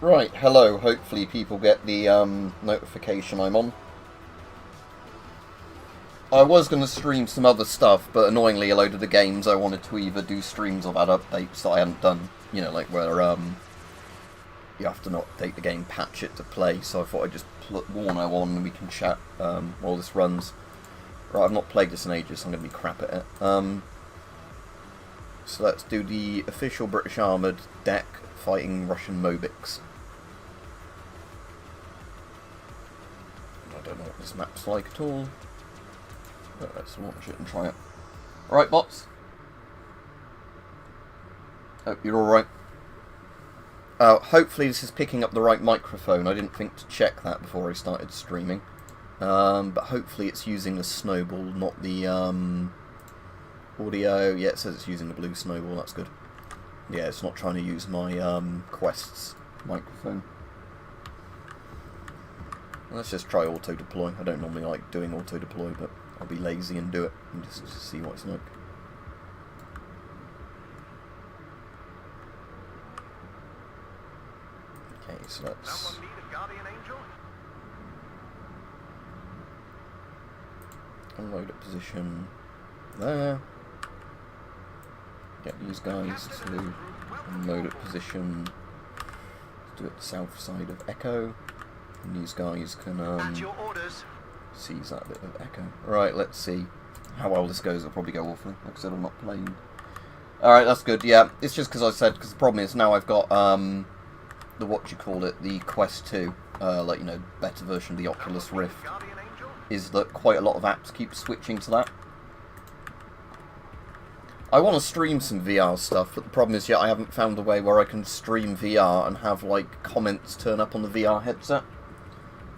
Right, hello. Hopefully people get the notification I'm on. I was going to stream some other stuff, but annoyingly a load of the games I wanted to either do streams of add updates that I hadn't done. You know, like where you have to not update the game, patch it to play, so I thought I'd just put WARNO on and we can chat while this runs. Right, I've not played this in ages, so I'm going to be crap at it. So let's do the official British Armoured deck fighting Russian Mobics. I don't know what this map's like at all, but let's launch it and try it. Alright, bots. Hope you're alright. Hopefully this is picking up the right microphone. I didn't think to check that before I started streaming. But hopefully it's using the Snowball, not the audio. Yeah, it says it's using the blue Snowball, that's good. Yeah, it's not trying to use my Quest's microphone. Let's just try auto-deploy. I don't normally like doing auto-deploy, but I'll be lazy and do it, and just see what it's like. Okay, so let's... unload at position there. Get these guys to unload at position. Let's do it the south side of Echo. And these guys can seize that bit of Echo. Right, let's see how well this goes. It'll probably go awfully. Like I said, I'm not playing. Alright, that's good. Yeah, it's just because I said, because the problem is now I've got the, what you call it, the Quest 2, like, you know, better version of the Oculus Rift, is that quite a lot of apps keep switching to that. I want to stream some VR stuff, but the problem is, I haven't found a way where I can stream VR and have, like, comments turn up on the VR headset.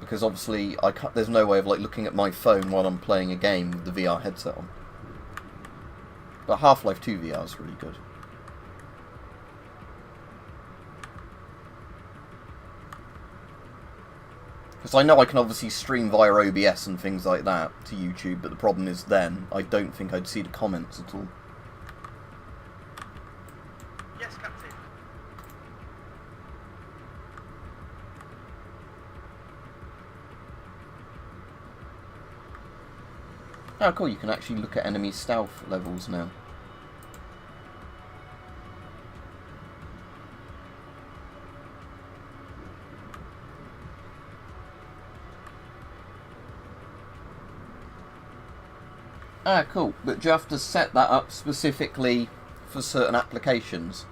Because obviously, there's no way of, like, looking at my phone while I'm playing a game with the VR headset on. But Half-Life 2 VR is really good. Because I know I can obviously stream via OBS and things like that to YouTube, but the problem is then, I don't think I'd see the comments at all. Yes, Captain. Oh cool, you can actually look at enemy stealth levels now. Ah, cool. But do you have to set that up specifically for certain applications?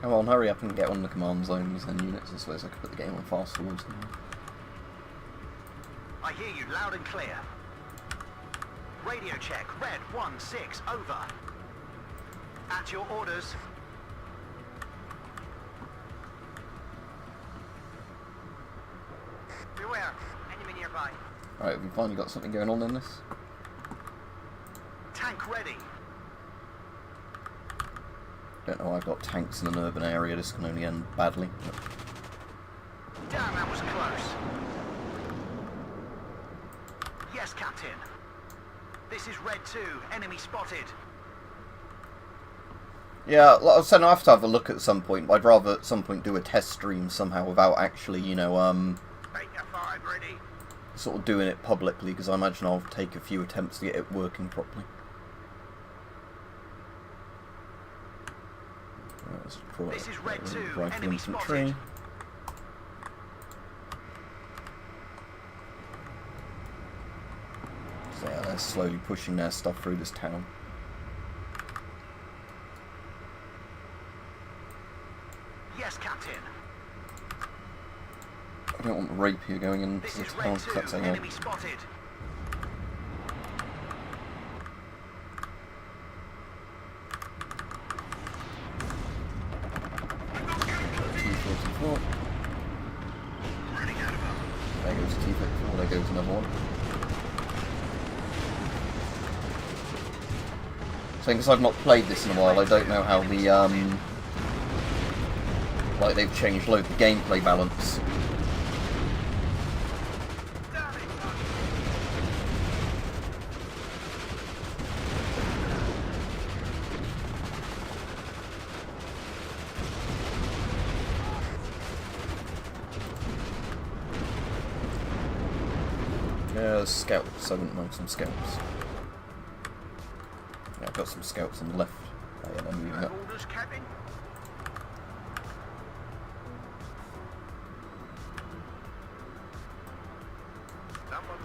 Come on, hurry up and get on the command zones and units. I suppose I could put the game on fast forwards now. I hear you loud and clear. Radio check, red 1-6, over. At your orders. Beware, enemy nearby. Right, have we finally got something going on in this? Tank ready. Don't know, I've got tanks in an urban area, this can only end badly. Damn, that was close. Yes, Captain. This is Red 2, enemy spotted. Yeah, like I was saying, I have to have a look at some point. I'd rather at some point do a test stream somehow without actually, you know, Beta 5 ready. sort of doing it publicly, because I imagine I'll take a few attempts to get it working properly. Right, let's draw This is Red 2, rifle enemy infantry. spotted. So yeah, they're slowly pushing their stuff through this town. Yes, Captain. I don't want the rapier going into This the is town, Red 2, because that's a enemy spotted. T-44. Running out of ammo. There goes T-44, there goes another one. So because I've not played this in a while, I don't know how the, like they've changed loads of the gameplay balance. scouts. I wouldn't mind some scouts. Yeah, I've got some scouts on the left. Oh, yeah, they're moving up. Orders, Captain.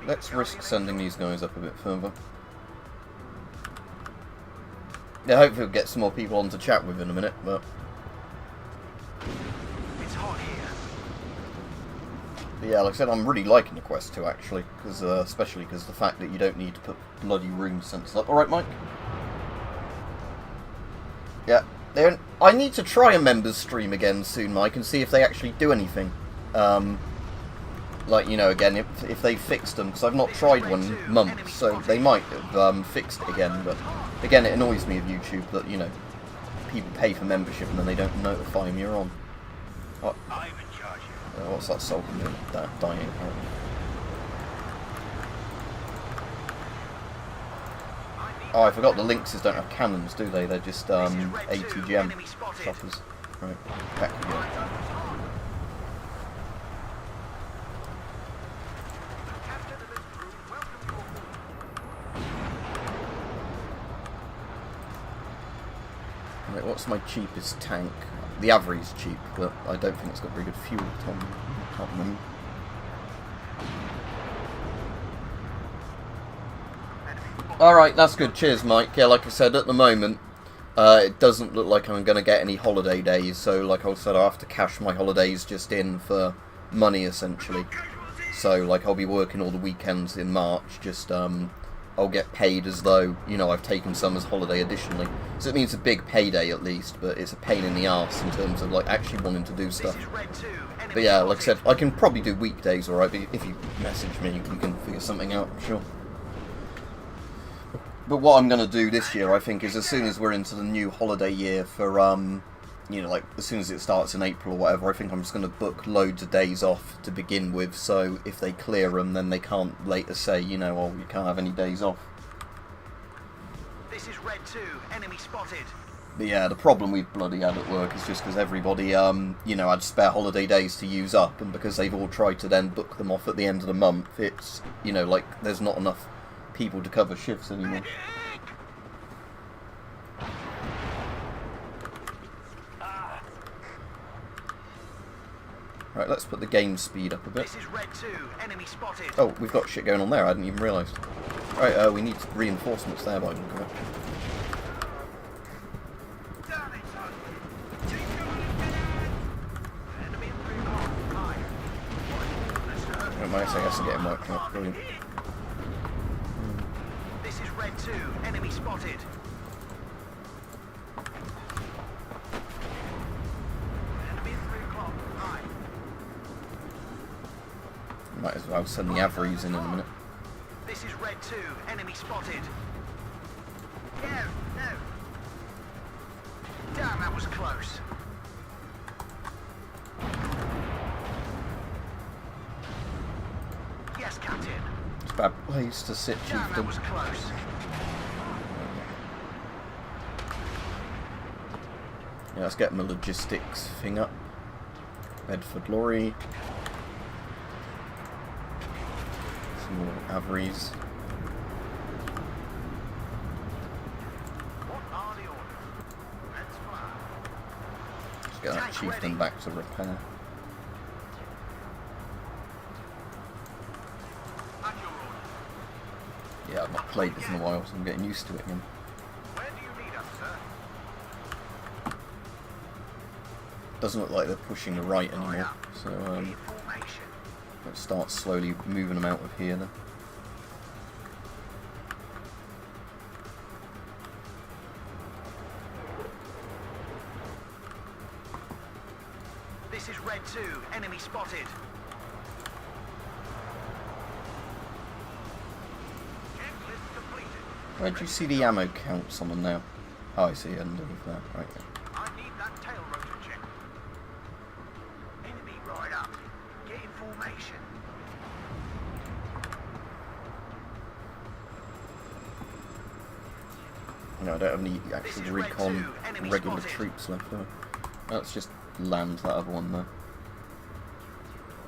Let's risk sending these guys up a bit further. Yeah, hopefully we'll get some more people on to chat with in a minute, but... It's hot here. But yeah, like I said, I'm really liking the Quest 2 actually, because especially because the fact that you don't need to put bloody room sensors up. Alright, Mike? Yeah, I need to try a members stream again soon, Mike, and see if they actually do anything. Like, you know, again, if they fixed them, because I've not tried one in months, so they might have fixed it again, but again, it annoys me of YouTube that, you know, people pay for membership and then they don't notify them you're on. What? I'm in charge here. What's that Sultan doing? Dying, apparently. Oh, I forgot the Lynxes don't have cannons, do they? They're just ATGM choppers. Right, back again. Right, what's my cheapest tank? The Avery's cheap, but I don't think it's got very good fuel. Can't remember. Alright, that's good. Cheers, Mike. Yeah, like I said, at the moment, it doesn't look like I'm going to get any holiday days, so like I said, I'll have to cash my holidays just in for money, essentially. So, like, I'll be working all the weekends in March, just, I'll get paid as though, you know, I've taken some as holiday additionally. So it means a big payday at least, but it's a pain in the arse in terms of, like, actually wanting to do stuff. But yeah, like I said, I can probably do weekdays, alright, but if you message me, we can figure something out, I'm sure. But what I'm going to do this year, I think, is as soon as we're into the new holiday year for, you know, like, as soon as it starts in April or whatever, I think I'm just going to book loads of days off to begin with, so if they clear them, then they can't later say, you know, oh, you can't have any days off. This is Red 2, enemy spotted. But yeah, the problem we've bloody had at work is just because everybody, you know, had spare holiday days to use up, and because they've all tried to then book them off at the end of the month, it's, you know, like, there's not enough people to cover shifts anymore. Right, let's put the game speed up a bit. This is Red 2, enemy spotted. Oh, we've got shit going on there, I hadn't even realised. Right, we need reinforcements there by the look of it. Oh, my SAS are getting wiped out, brilliant. This is Red 2, enemy spotted. Enemy at 3 o'clock, high. Might as well send the Averys in a minute. This is Red 2, enemy spotted. No. Damn, that was close. Yes, Captain. It's a bad place to sit, Damn, that chieftain. was close. Yeah, let's get my logistics thing up. Bedford lorry. Some more Averys. What are the orders? Let's fly. Let's get that Tank chieftain ready. back to repair. At your orders. Yeah, I've not played this in a while, so I'm getting used to it again. Where do you need us, sir? Doesn't look like they're pushing the right anymore, so Need formation. let's start slowly moving them out of here then. This is Red 2, enemy spotted. Checklist completed. Where do you see the ammo counts on them now? Oh, I see, underneath that, right. I need that tail rotor check. Enemy right up. Get in formation. No, I don't have any actual is Red recon 2, enemy regular spotted. troops left though. Let's just land that other one there.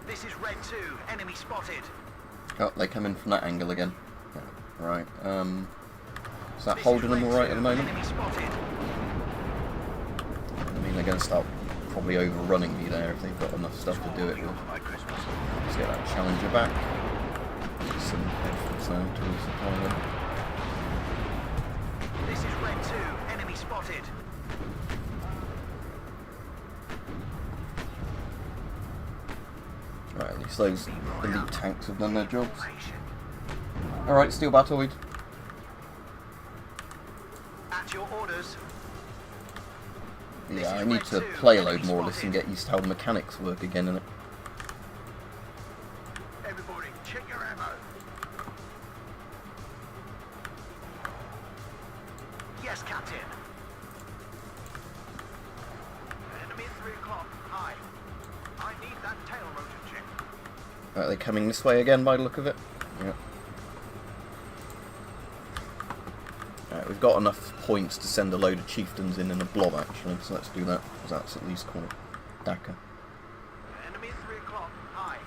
This is Red 2, enemy spotted. Oh, they come in from that angle again. Yeah, right. Is that holding them alright at the moment? I mean, they're going to start probably overrunning me there if they've got enough stuff to do it with. Let's get that Challenger back. Get some headphones now to resupply them. This is Red 2, enemy spotted. Right, at least those elite tanks have done their jobs. Alright, Steel Battoid. At your orders. Yeah, I need to play a load more of this and get used to how the mechanics work again, innit? Everybody, check your ammo. Yes, Captain. Enemy at 3 o'clock. Hi. I need that tail rotor check. Are they coming this way again by the look of it? Yep. Right, we've got enough points to send a load of chieftains in a blob actually, so let's do that, because that's at least called Dakar. Enemy at 3 o'clock. Hi.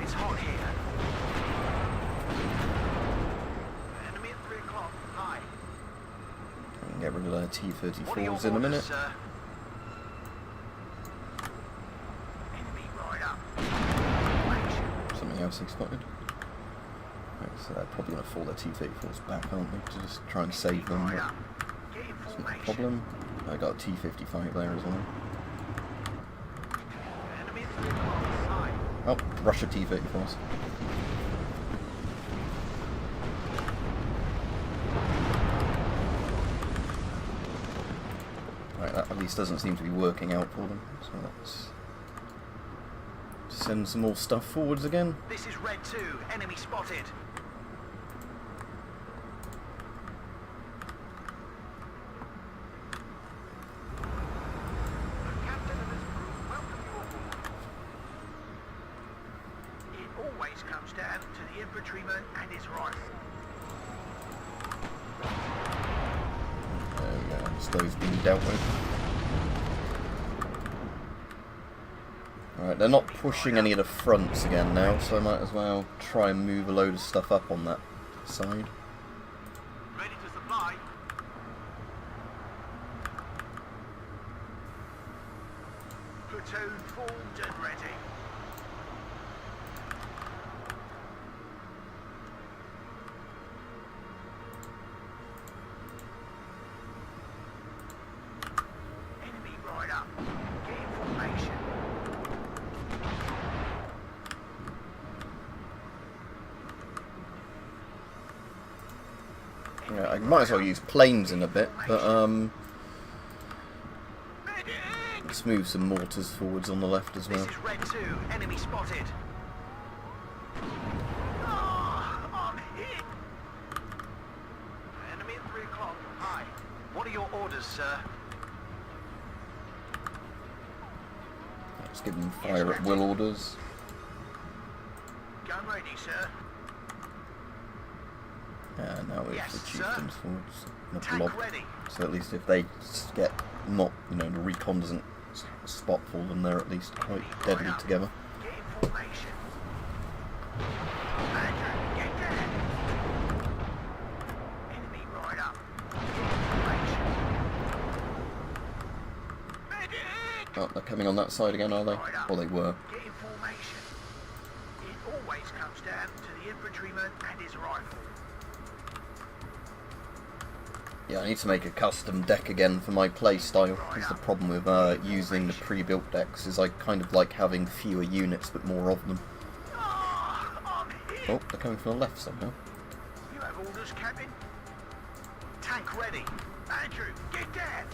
It's hot here. Enemy at 3 o'clock. Hi. We can get rid of their What are your T-34s in a minute. orders, sir? Enemy rider. Something else they spotted. Right, so they're probably going to fall their T-34s back, aren't they, to just try and save them, but it's not a problem. I got a T-55 there as well. Enemy at 3 o'clock. Hi. Oh, Russia T-34s. Right, that at least doesn't seem to be working out for them, so let's send some more stuff forwards again. This is Red 2, enemy spotted. The captain and his crew welcome you aboard. It always comes down to the infantryman and his rifle. There we go, just those being dealt with. Alright, they're not pushing any of the fronts again now, so I might as well try and move a load of stuff up on that side. Ready to supply. Platoon formed and ready. Enemy rider. Get in formation. Yeah, I might as well use planes in a bit, but let's move some mortars forwards on the left as well. This is Red 2, enemy spotted. I'm hit. Enemy at 3 o'clock. Hi. What are your orders, sir? Let's give them fire at will orders. Gun ready, sir. Now we have Yes, the sir. chieftains forwards in a Tank blob. ready. So at least if they get not, the recon doesn't spot for them, they're at least quite deadly together. Get in formation. Andrew, get down. Enemy right up. Get in formation. Medic! Oh, they're coming on that side again, are they? Or they were. Get in formation. It always comes down to the infantryman and his rifle. Yeah, I need to make a custom deck again for my play style. Because the problem with using the pre-built decks is I kind of like having fewer units but more of them. I'm hit. Oh, they're coming from the left somehow. You have orders, Captain? Tank ready. Andrew, get down.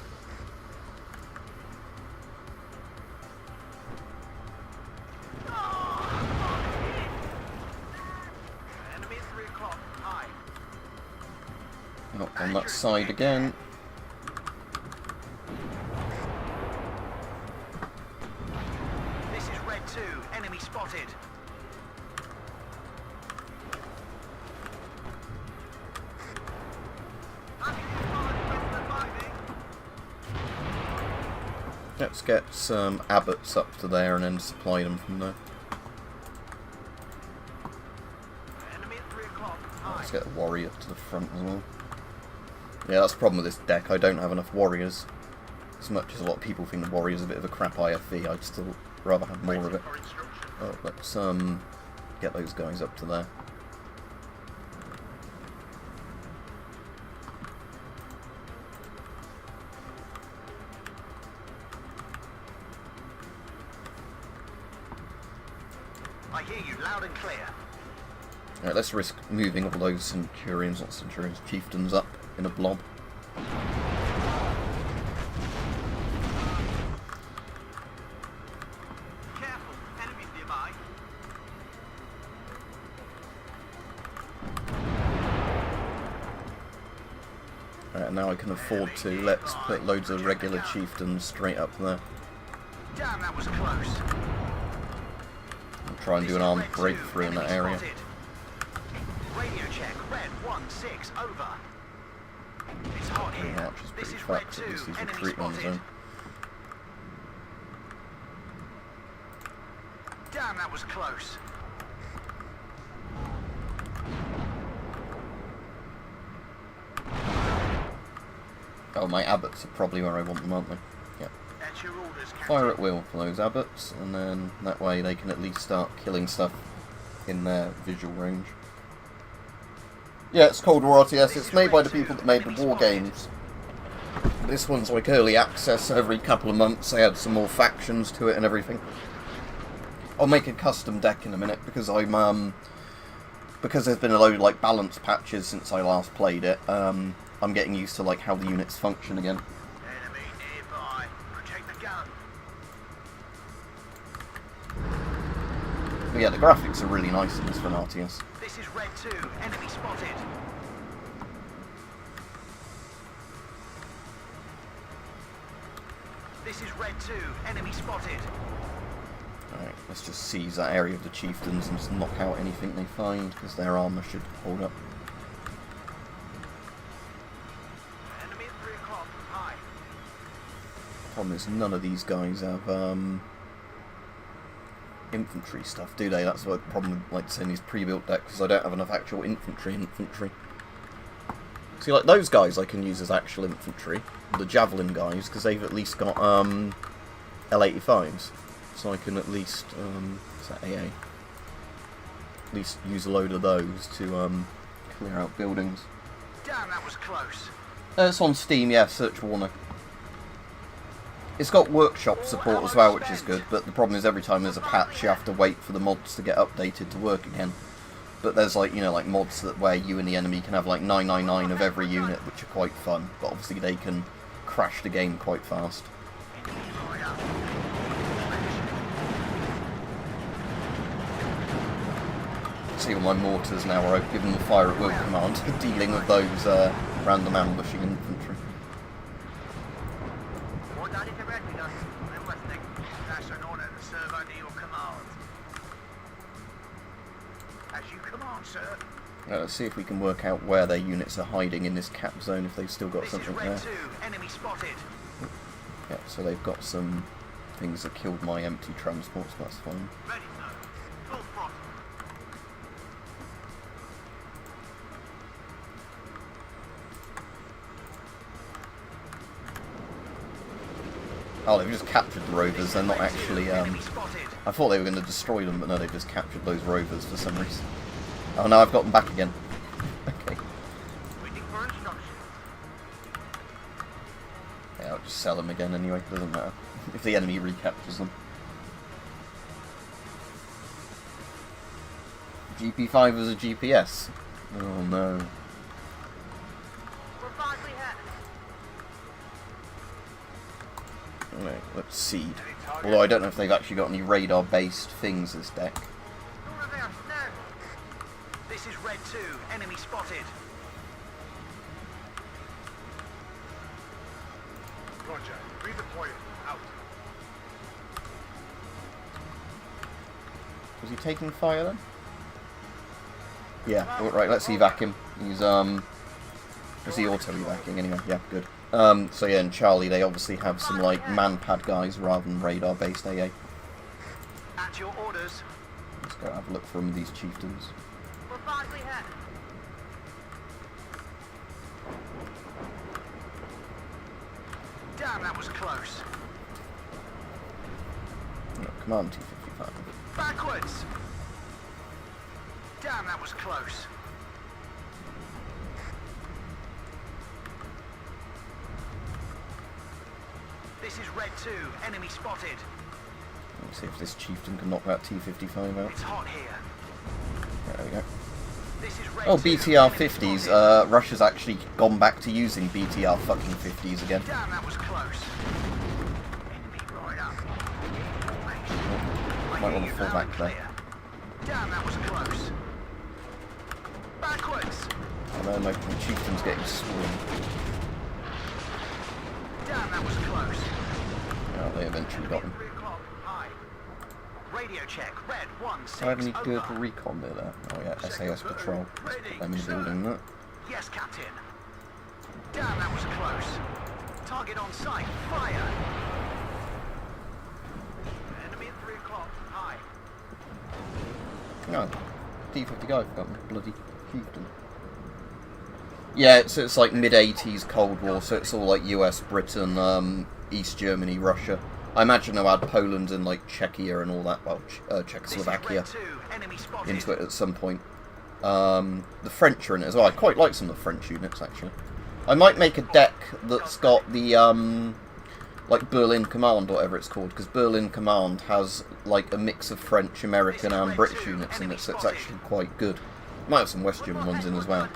I'm hit. Enemy at 3 o'clock. Hi. Not on that side again. This is Red 2. Enemy spotted. Let's get some abbots up to there and then supply them from there. Enemy at 3 o'clock. Let's get a warrior to the front as well. Yeah, that's the problem with this deck. I don't have enough warriors. As much as a lot of people think the warrior's a bit of a crap IFE, I'd still rather have more of it. Oh, let's get those guys up to there. I hear you loud and clear. Alright, let's risk moving all those centurions, not centurions, chieftains up in a blob. Careful, enemies nearby. Alright, now I can afford to. Let's put loads of regular chieftains straight up there. Damn, that was close. I'll try and do an armed breakthrough in that area. Radio check, red 1-6, over. It's hot Pretty here. much is This pretty is red fucked, 2, at least he's enemy retreating on his spotted. own. Damn, that was close. Oh, my abbots are probably where I want them, aren't they? Yeah. At your orders, Captain. Fire at will for those abbots, and then that way they can at least start killing stuff in their visual range. Yeah, it's Cold War RTS. It's made by the people that made the war games. This one's like early access. Every couple of months they add some more factions to it and everything. I'll make a custom deck in a minute because because there's been a load of like balance patches since I last played it. I'm getting used to like how the units function again. Enemy nearby. Protect the gun. But yeah, the graphics are really nice in this for an RTS. This is red 2, enemy spotted. This is red 2, enemy spotted. Alright, let's just seize that area of the chieftains and just knock out anything they find, because their armour should hold up. Enemy at 3 o'clock, high. Problem is, none of these guys have infantry stuff, do they? That's what the problem with like saying these pre-built decks, because I don't have enough actual infantry. See, like those guys I can use as actual infantry, the javelin guys, because they've at least got L85s. So I can at least, what's that, AA? At least use a load of those to clear out buildings. Damn, that was close. It's on Steam, yeah, search WARNO. It's got workshop support as well, which is good, but the problem is every time there's a patch you have to wait for the mods to get updated to work again. But there's like, you know, like mods that where you and the enemy can have like 999 of every unit, which are quite fun, but obviously they can crash the game quite fast. See, all my mortars now are given the fire at will command, dealing with those random ambushing infantry. I'm listening. That's an order to serve under your command. As you command, sir. Let's see if we can work out where their units are hiding in this cap zone, if they've still got This something is there. red 2, enemy spotted. Yeah, so they've got some things that killed my empty transports, but that's fine. Ready, sir. Full front. Oh, they've just captured the rovers, they're not actually, Enemy spotted. I thought they were going to destroy them, but no, they've just captured those rovers for some reason. Oh, now I've got them back again. Okay. Waiting for instruction. Yeah, I'll just sell them again anyway, doesn't matter. If the enemy recaptures them. GP5 as a GPS? Oh no. We're badly hit. Right, let's seed. Although I don't know if they've actually got any radar-based things this deck. No reverse, now. This is red 2, enemy spotted. Roger. Redeploying. Out. Was he taking fire then? Yeah, right, let's evac him. He's, was he auto-evacing anyway? Yeah, good. So yeah, in Charlie they obviously have some like man-pad guys rather than radar-based AA. At your orders. Let's go have a look for some of these chieftains. We're badly hit. Damn, that was close. No, command T55. Backwards. Damn, that was close. This is Red 2, enemy spotted. Let's see if this chieftain can knock that T55 out. It's hot here. There we go. This is Red Oh, 2, BTR enemy 50s. spotted. Russia's actually gone back to using BTR fucking 50s again. Damn, that was close. Enemy right up. Might want to fall back there. Damn, that was close. Backwards. I know my chieftain's getting swarmed. Damn, that was close. Oh, they eventually got him. 3 o'clock. High. Radio check. Red 1-6. Do I have any good over. recon near there? Oh yeah, SAS patrol. Let's put them in the building there. Yes, Captain. Damn, that was close. Target on sight. Fire. Enemy at 3 o'clock. High. No, T50 guy got me. Bloody chieftain. Yeah, so it's like mid-80s Cold War, so it's all like US, Britain, East Germany, Russia. I imagine they'll add Poland and like Czechia and all that, well, Czechoslovakia into it at some point. The French are in it as well. I quite like some of the French units, actually. I might make a deck that's got the, like Berlin Command or whatever it's called, because Berlin Command has like a mix of French, American and British units in it, so it's actually quite good. Might have some West German ones in as well.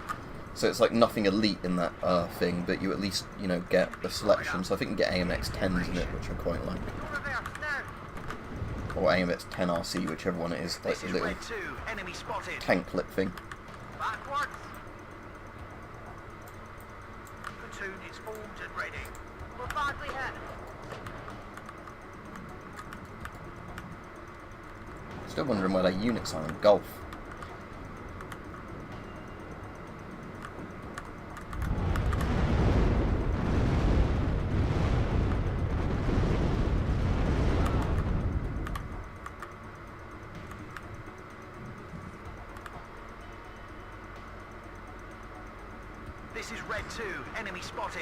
So it's like nothing elite in that thing, but you at least, you know, get a selection. So I think you can get AMX 10s in it, which I quite like. Or AMX 10 RC, whichever one it is, like the little tank lip thing. Platoon is formed and ready. We're badly hit. Still wondering where their units are in Gulf. This is Red 2, enemy spotted.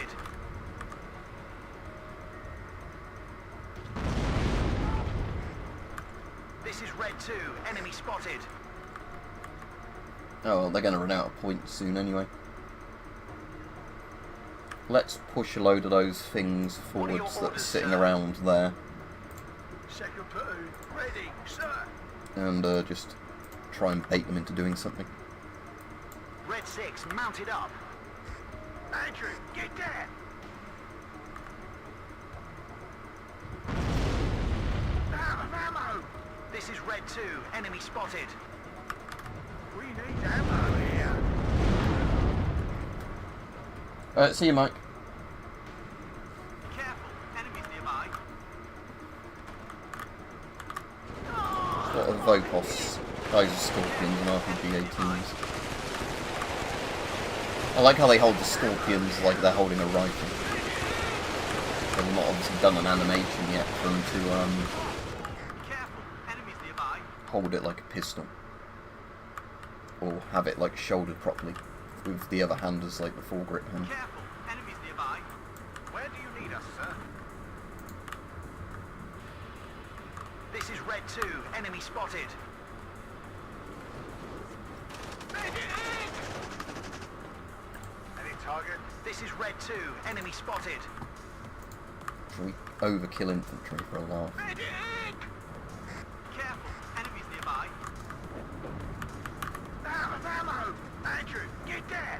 This is Red 2, enemy spotted. Oh well, they're going to run out of points soon anyway. Let's push a load of those things forwards that are sitting around there. Second platoon, ready, sir. And just try and bait them into doing something. Red 6, mounted up. Andrew, get there! Out of ammo! This is Red 2, enemy spotted. We need ammo here. See you, Mike. Careful, enemies nearby. A lot of Vopos, guys with Scorpions and RPG-18s. I like how they hold the Scorpions like they're holding a rifle. They've not obviously done an animation yet for them to Careful, enemies nearby. hold it like a pistol. Or have it like shouldered properly, with the other hand as like the foregrip hand. Careful, enemies nearby. Where do you need us, sir? This is Red 2, enemy spotted. Any target? This is Red 2, enemy spotted. Should we overkill infantry for a laugh? Careful, enemies nearby. Out of ammo! Andrew, get there!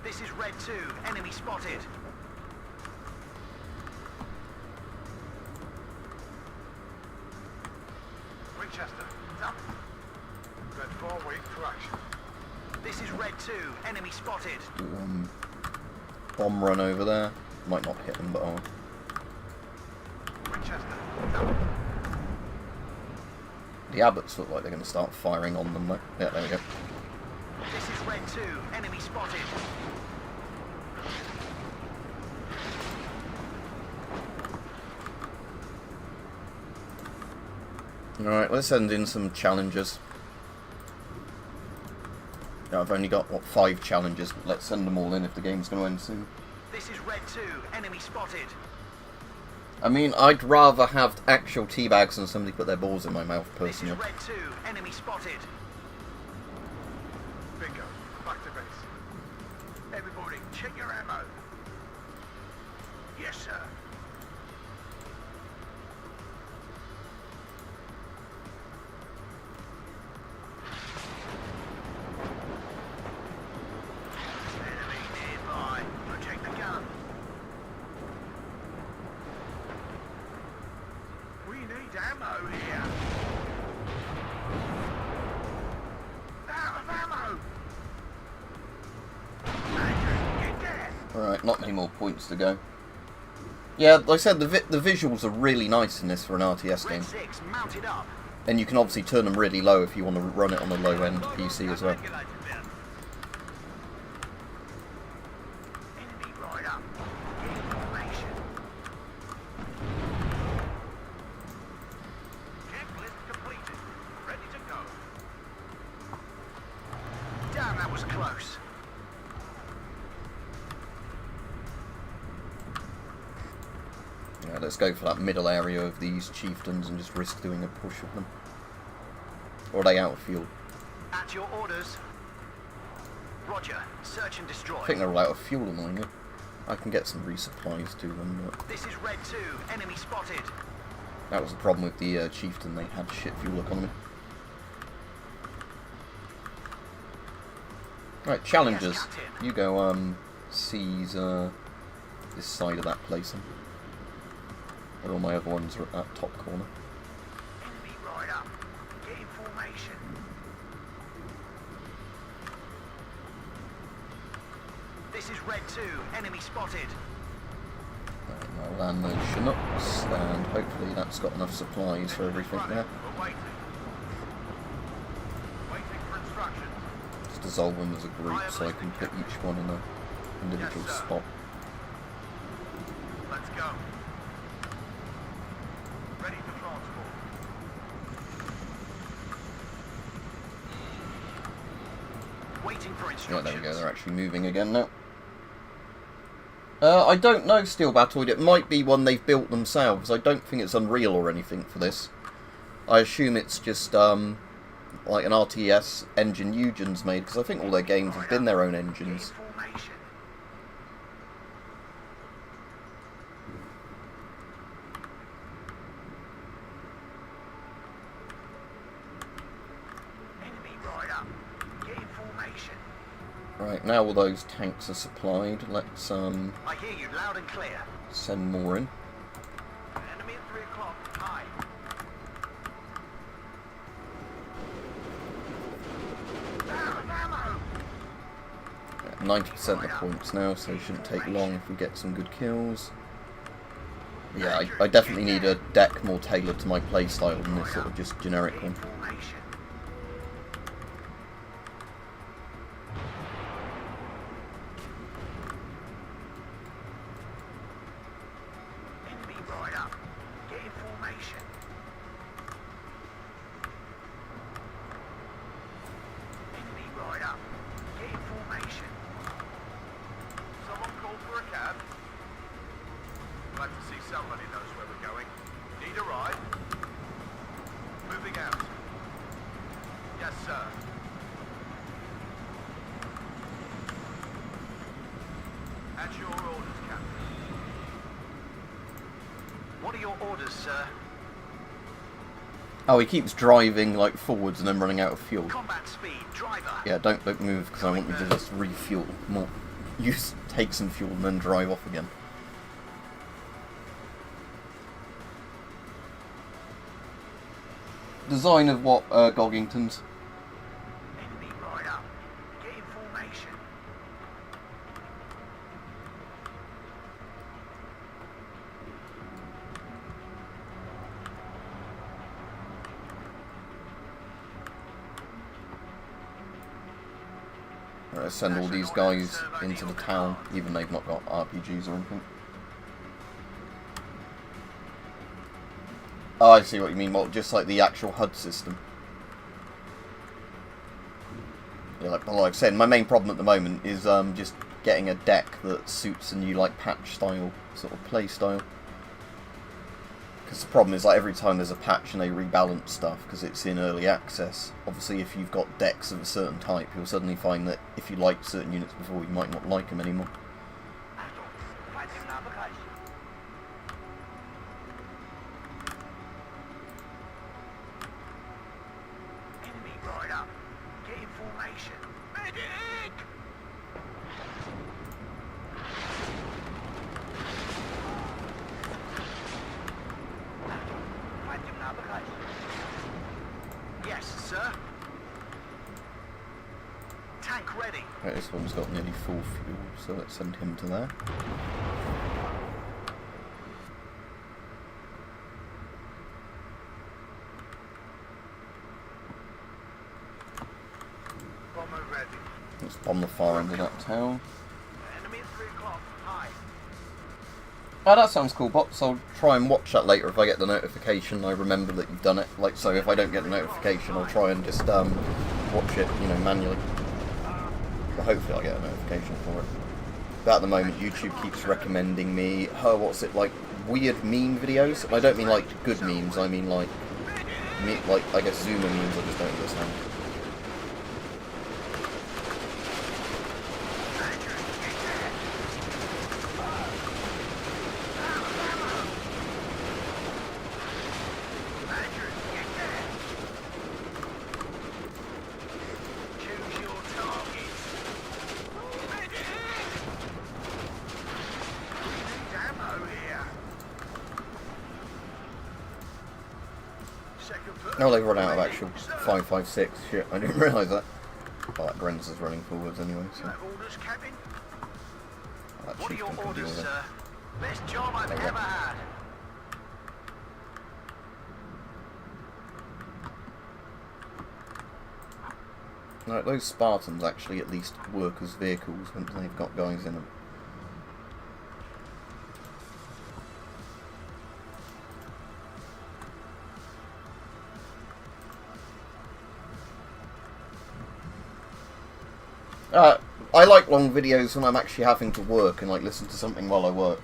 This is Red 2, enemy spotted. Winchester, up. Red 4, wait for action. This is Red 2, enemy spotted. Do bomb run over there. Might not hit them, but I'll... Winchester, up. The Abbots look like they're going to start firing on them though. Yeah, there we go. This is Red 2, enemy spotted. Alright, let's send in some challenges. Yeah, I've only got, what, 5 challenges, but let's send them all in if the game's going to end soon. This is Red 2, enemy spotted. I mean, I'd rather have actual teabags than somebody put their balls in my mouth, personally. This is Red 2, enemy spotted. Bingo. Back to base. Everybody, check your ammo. Yes, sir. Enemy nearby. Protect the gun. We need ammo here. Out of ammo. Andrew, get there. Alright, not many more points to go. Yeah, like I said, the visuals are really nice in this for an RTS game. Red 6 mounted up. And you can obviously turn them really low if you want to run it on a low-end PC as well. Enemy right up. Get information. Checklist completed. Ready to go. Damn, that was close. Yeah, let's go for that middle area of these chieftains and just risk doing a push of them. Or are they out of fuel? At your orders. Roger. Search and destroy. I think they're all out of fuel, annoyingly. I can get some resupplies to them, but This is Red 2, enemy spotted. that was the problem with the chieftain. They had shit fuel economy. Right, challenges. Yes, Captain. You go seize this side of that place. Where all my other ones are at that top corner. Enemy right up. Get in formation. This is Red 2, enemy spotted. I'll land those Chinooks, and hopefully that's got enough supplies for everything there. We're waiting. Waiting for instructions. Just dissolve them as a group so I can put each one in an individual Yes, sir. spot. Let's go. Ready for transport. Waiting for Yeah, instructions. there we go, they're actually moving again now. I don't know, Steel Battoid. It might be one they've built themselves. I don't think it's Unreal or anything for this. I assume it's just like an RTS engine Eugen's made, because I think all their games have been their own engines. Get in formation. Enemy right up. Get in formation. Right, now all those tanks are supplied. Let's I hear you loud and clear. send more in. Enemy at 3 o'clock. Aye. Out of ammo. 90% of the points now, so it shouldn't take long if we get some good kills. Yeah, I definitely need a deck more tailored to my playstyle than this sort of just generic Get in one. formation. Enemy right up. Get in formation. Enemy right up. Get in formation. Someone called for a cab. Glad to see somebody knows where we're going. Need a ride? Moving out. Yes, sir. At your orders, Captain. What are your orders, sir? Oh, he keeps driving like forwards and then running out of fuel. Combat speed, driver. Yeah, don't move because I want you to just refuel more. Take some fuel and then drive off again. Design of what, Goggingtons? Enemy right up. Get in formation. Right, let's send all these guys into the town, even they've not got RPGs or anything. Oh, I see what you mean. Well, just like the actual HUD system. Yeah, like I said, my main problem at the moment is just getting a deck that suits a new like patch style, sort of play style. Because the problem is, like, every time there's a patch and they rebalance stuff, because it's in early access, obviously if you've got decks of a certain type, you'll suddenly find that if you liked certain units before, you might not like them anymore. Enemy right up. Get in formation. Medic! Yes, sir. Tank ready. Right, this one's got nearly full fuel, so let's send him to there. Bomber ready. Let's bomb the far end of that town. Enemy at 3 o'clock. High. Oh, that sounds cool, Bots. I'll try and watch that later if I get the notification. I remember that you've done it. Like, so if I don't get the notification, I'll try and just watch it, you know, manually. But hopefully I'll get a notification for it. But at the moment, YouTube keeps recommending me, what's it, like, weird meme videos? And I don't mean, like, good memes. I mean, like, I guess Zoomer memes I just don't understand. Oh, they've run out of actual 5.56. Shit, I didn't realise that. Oh, that Brennan's is running forwards anyway, so... Orders, Captain? That What are your chieftain can deal orders, with it. sir? Best job I've There we go. ever had. Right, those Spartans actually at least work as vehicles when they've got guys in them. I like long videos when I'm actually having to work and like listen to something while I work.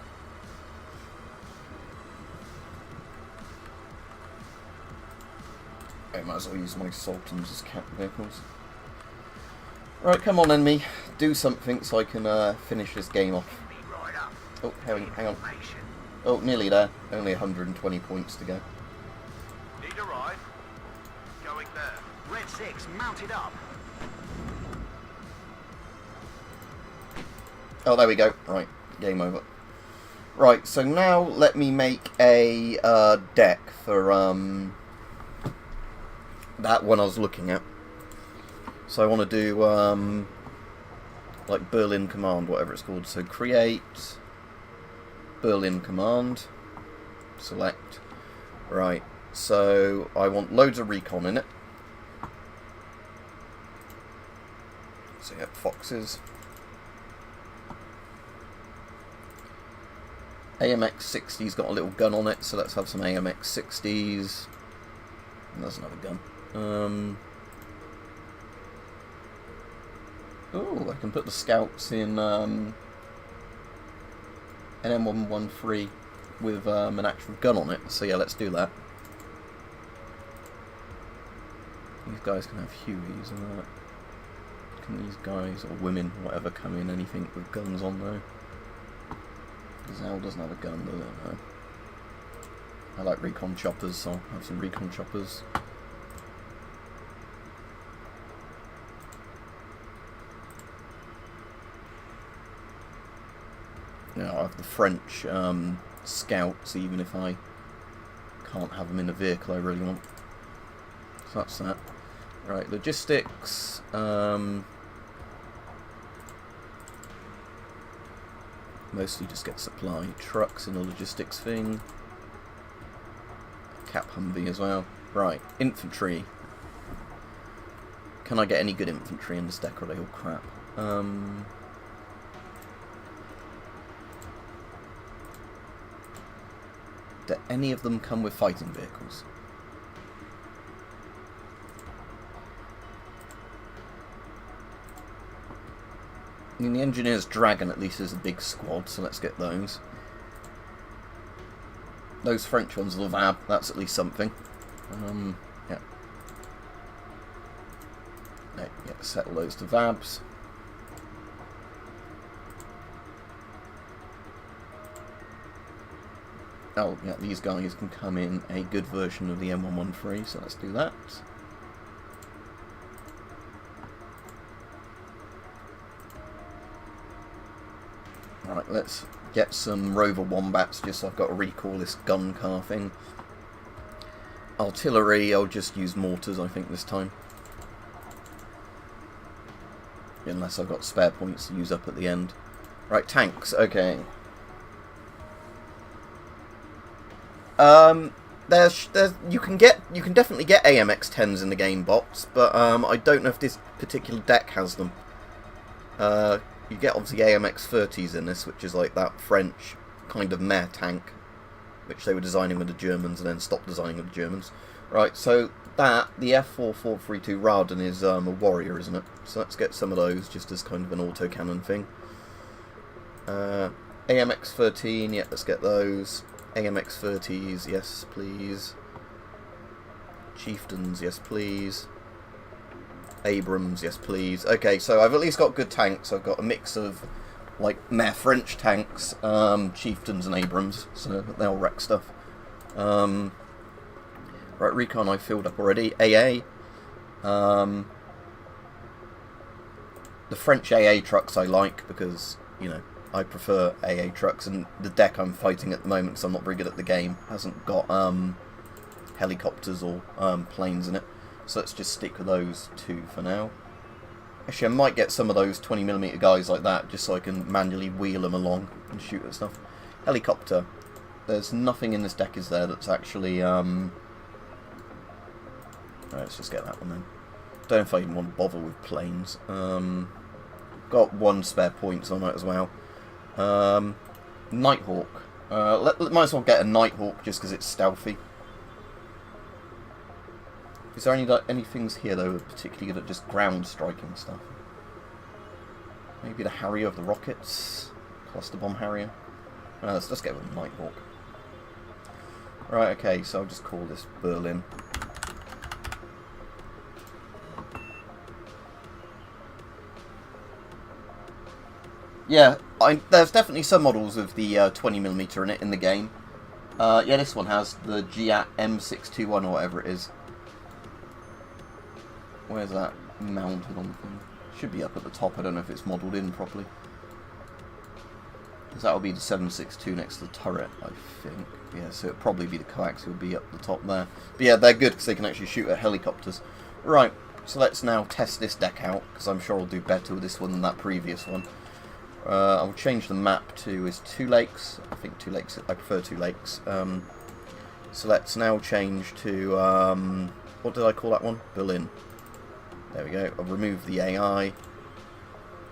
I might as well use my Sultans as cat vehicles. Right, come on, enemy. Do something so I can finish this game off. Right up. Oh, hang on. Formation. Oh, nearly there. Only 120 points to go. Need a ride? Going there. Red 6 mounted up. Oh, there we go. Right, game over. Right, so now let me make a deck for that one I was looking at. So I want to do like Berlin Command, whatever it's called. So create Berlin Command, select. Right, so I want loads of recon in it. So yeah, foxes. AMX-60's got a little gun on it, so let's have some AMX-60s. And there's another gun. Oh, I can put the scouts in an M113 with an actual gun on it. So yeah, let's do that. These guys can have Hueys and that. Can these guys, or women, whatever, come in anything with guns on though? Zal doesn't have a gun, does it? No. I like recon choppers, so I'll have some recon choppers. Yeah, I'll have the French scouts, even if I can't have them in a vehicle I really want. So that's that. Right, logistics. Mostly just get supply trucks in a logistics thing. Cap Humvee as well. Right, infantry. Can I get any good infantry in this deck, or are they all crap? Do any of them come with fighting vehicles? I mean, the Engineer's Dragon at least is a big squad, so let's get those. Those French ones, the VAB, that's at least something. Yeah. Yeah, settle those to VABs. Oh, yeah, these guys can come in a good version of the M113, so let's do that. Right, let's get some Rover Wombats, just so I've got to recall this gun car thing. Artillery, I'll just use mortars, I think, this time. Unless I've got spare points to use up at the end. Right, tanks, okay. You can definitely get AMX 10s in the game bots, but I don't know if this particular deck has them. You get obviously AMX 30s in this, which is like that French kind of meh tank, which they were designing with the Germans and then stopped designing with the Germans. Right, so that, the F4432 Raden is a warrior, isn't it? So let's get some of those just as kind of an autocannon thing. AMX 13, yeah, let's get those. AMX 30s, yes please. Chieftains, yes please. Abrams, yes please. Okay, so I've at least got good tanks. I've got a mix of like meh French tanks, Chieftains and Abrams, so they'll wreck stuff. Right, Recon I filled up already. AA. The French AA trucks I like because, you know, I prefer AA trucks, and the deck I'm fighting at the moment, because I'm not very good at the game, hasn't got helicopters or planes in it. So let's just stick with those two for now. Actually, I might get some of those 20mm guys like that, just so I can manually wheel them along and shoot at stuff. Helicopter. There's nothing in this deck, is there, that's actually... Right, let's just get that one then. Don't know if I even want to bother with planes. Got one spare points on it as well. Nighthawk. Might as well get a Nighthawk just because it's stealthy. Is there any things here though that are particularly good at just ground striking stuff? Maybe the Harrier of the Rockets? Cluster Bomb Harrier? Let's just get with the Nighthawk. Right, okay, so I'll just call this Berlin. Yeah, there's definitely some models of the 20mm in it in the game. Yeah, this one has the GAT M621 or whatever it is. Where's that mounted on the thing? Should be up at the top. I don't know if it's modelled in properly. Because that will be the 762 next to the turret, I think. Yeah, so it'll probably be the coaxial be up the top there. But yeah, they're good because they can actually shoot at helicopters. Right, so let's now test this deck out, because I'm sure I'll do better with this one than that previous one. I'll change the map to 2 lakes. I think 2 lakes. I prefer 2 lakes. So let's now change to what did I call that one? Berlin. There we go. I'll remove the AI,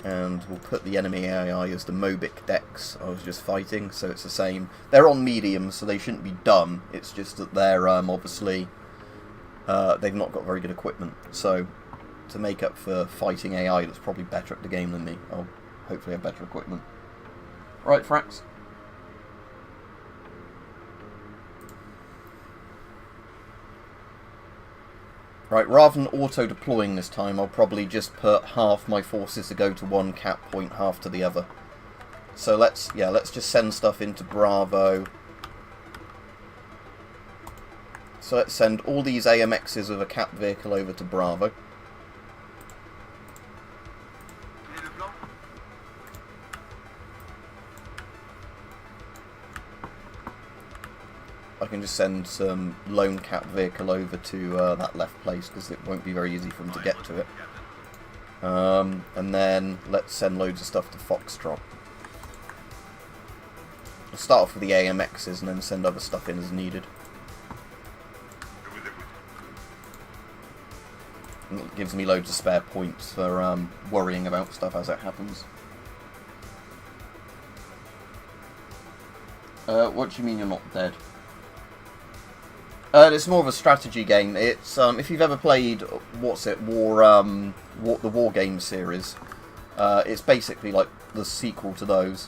and we'll put the enemy AI as the Mobic decks I was just fighting. So it's the same. They're on medium, so they shouldn't be dumb. It's just that they're obviously they've not got very good equipment. So to make up for fighting AI that's probably better at the game than me, I'll hopefully have better equipment. Right, Frax. Right, rather than auto-deploying this time, I'll probably just put half my forces to go to one cap point, half to the other. So let's just send stuff into Bravo. So let's send all these AMXs with a cap vehicle over to Bravo. I can just send some lone cap vehicle over to that left place because it won't be very easy for them to get to it. And then let's send loads of stuff to Foxtrot. I'll start off with the AMXs and then send other stuff in as needed. And it gives me loads of spare points for worrying about stuff as it happens. What do you mean you're not dead? It's more of a strategy game. It's if you've ever played the War Games series, it's basically like the sequel to those.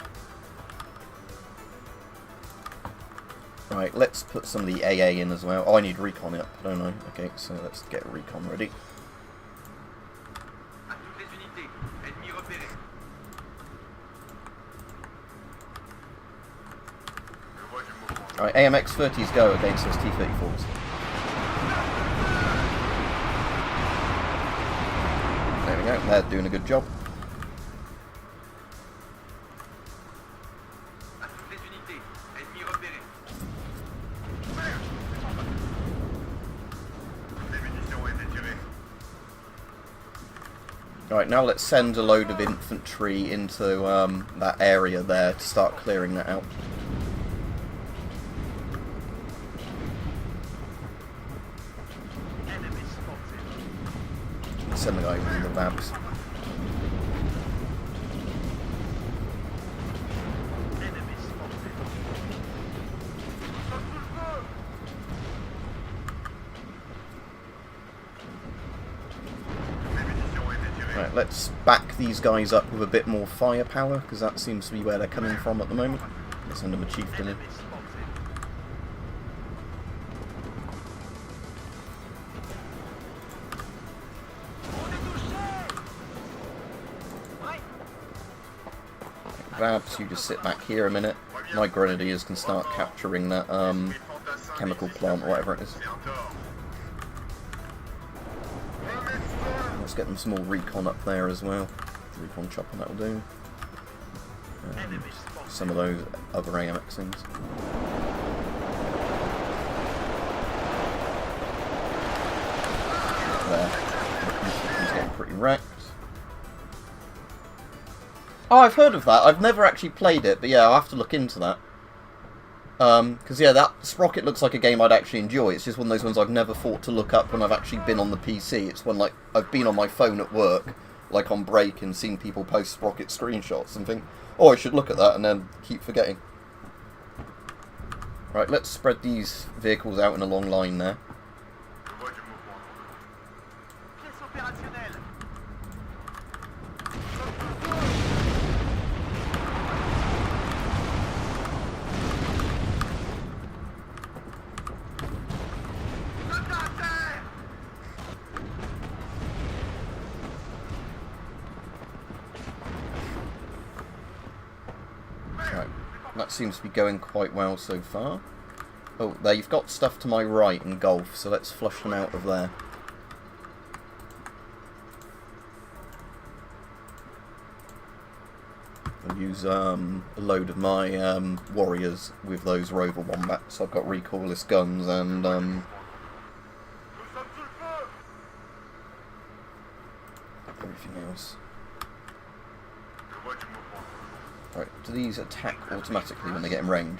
Right, let's put some of the AA in as well. Oh, I need recon up, don't I? Okay, so let's get recon ready. Alright, AMX-30s go against those T-34s. There we go, they're doing a good job. Alright, now let's send a load of infantry into that area there to start clearing that out. Send the guys in the vabs. Right, let's back these guys up with a bit more firepower, because that seems to be where they're coming from at the moment. Let's send them a chieftain in. Vabs, you just sit back here a minute. My grenadiers can start capturing that chemical plant or whatever it is. Let's get them some more recon up there as well. Recon chopper, that'll do. Some of those other AMX things. There. He's getting pretty wrecked. Oh, I've heard of that. I've never actually played it, but yeah, I'll have to look into that. Because yeah, that Sprocket looks like a game I'd actually enjoy. It's just one of those ones I've never thought to look up when I've actually been on the PC. It's when like I've been on my phone at work, like on break, and seen people post Sprocket screenshots and think, oh, I should look at that, and then keep forgetting. Right, let's spread these vehicles out in a long line there. That seems to be going quite well so far. Oh, there, you've got stuff to my right in Gulf, so let's flush them out of there. I'll use a load of my warriors with those rover wombats. I've got recoilless guns and everything else. Right, do these attack automatically when they get in range?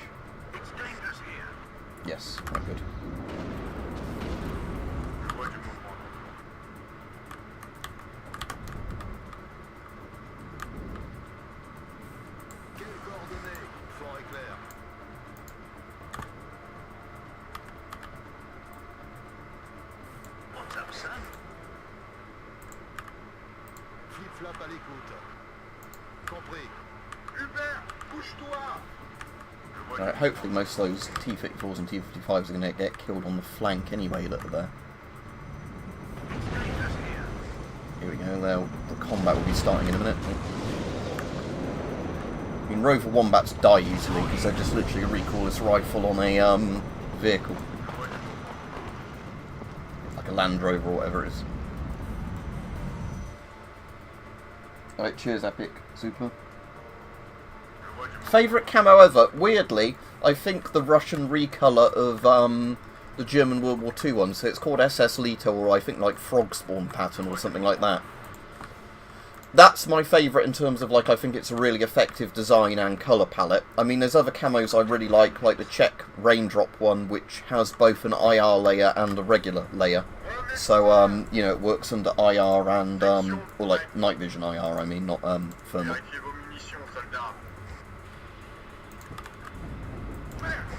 Yes, quite good. What's up, son? Flip-flap à l'écoute. Compris. Hubert, bouge-toi! Right, hopefully most of those T-54s and T-55s are going to get killed on the flank anyway that are there. Here we go, the combat will be starting in a minute. I mean, rover wombats die easily because they're just literally a recoilless rifle on a vehicle. Like a Land Rover or whatever it is. Alright, cheers Epic, super. Favourite camo ever? Weirdly, I think the Russian recolour of the German World War II one, so it's called SS Leto, or I think like Frog Spawn pattern or something like that. That's my favourite in terms of, like, I think it's a really effective design and colour palette. I mean, there's other camos I really like the Czech Raindrop one, which has both an IR layer and a regular layer. So, you know, it works under IR and, or like night vision IR, I mean, not thermal.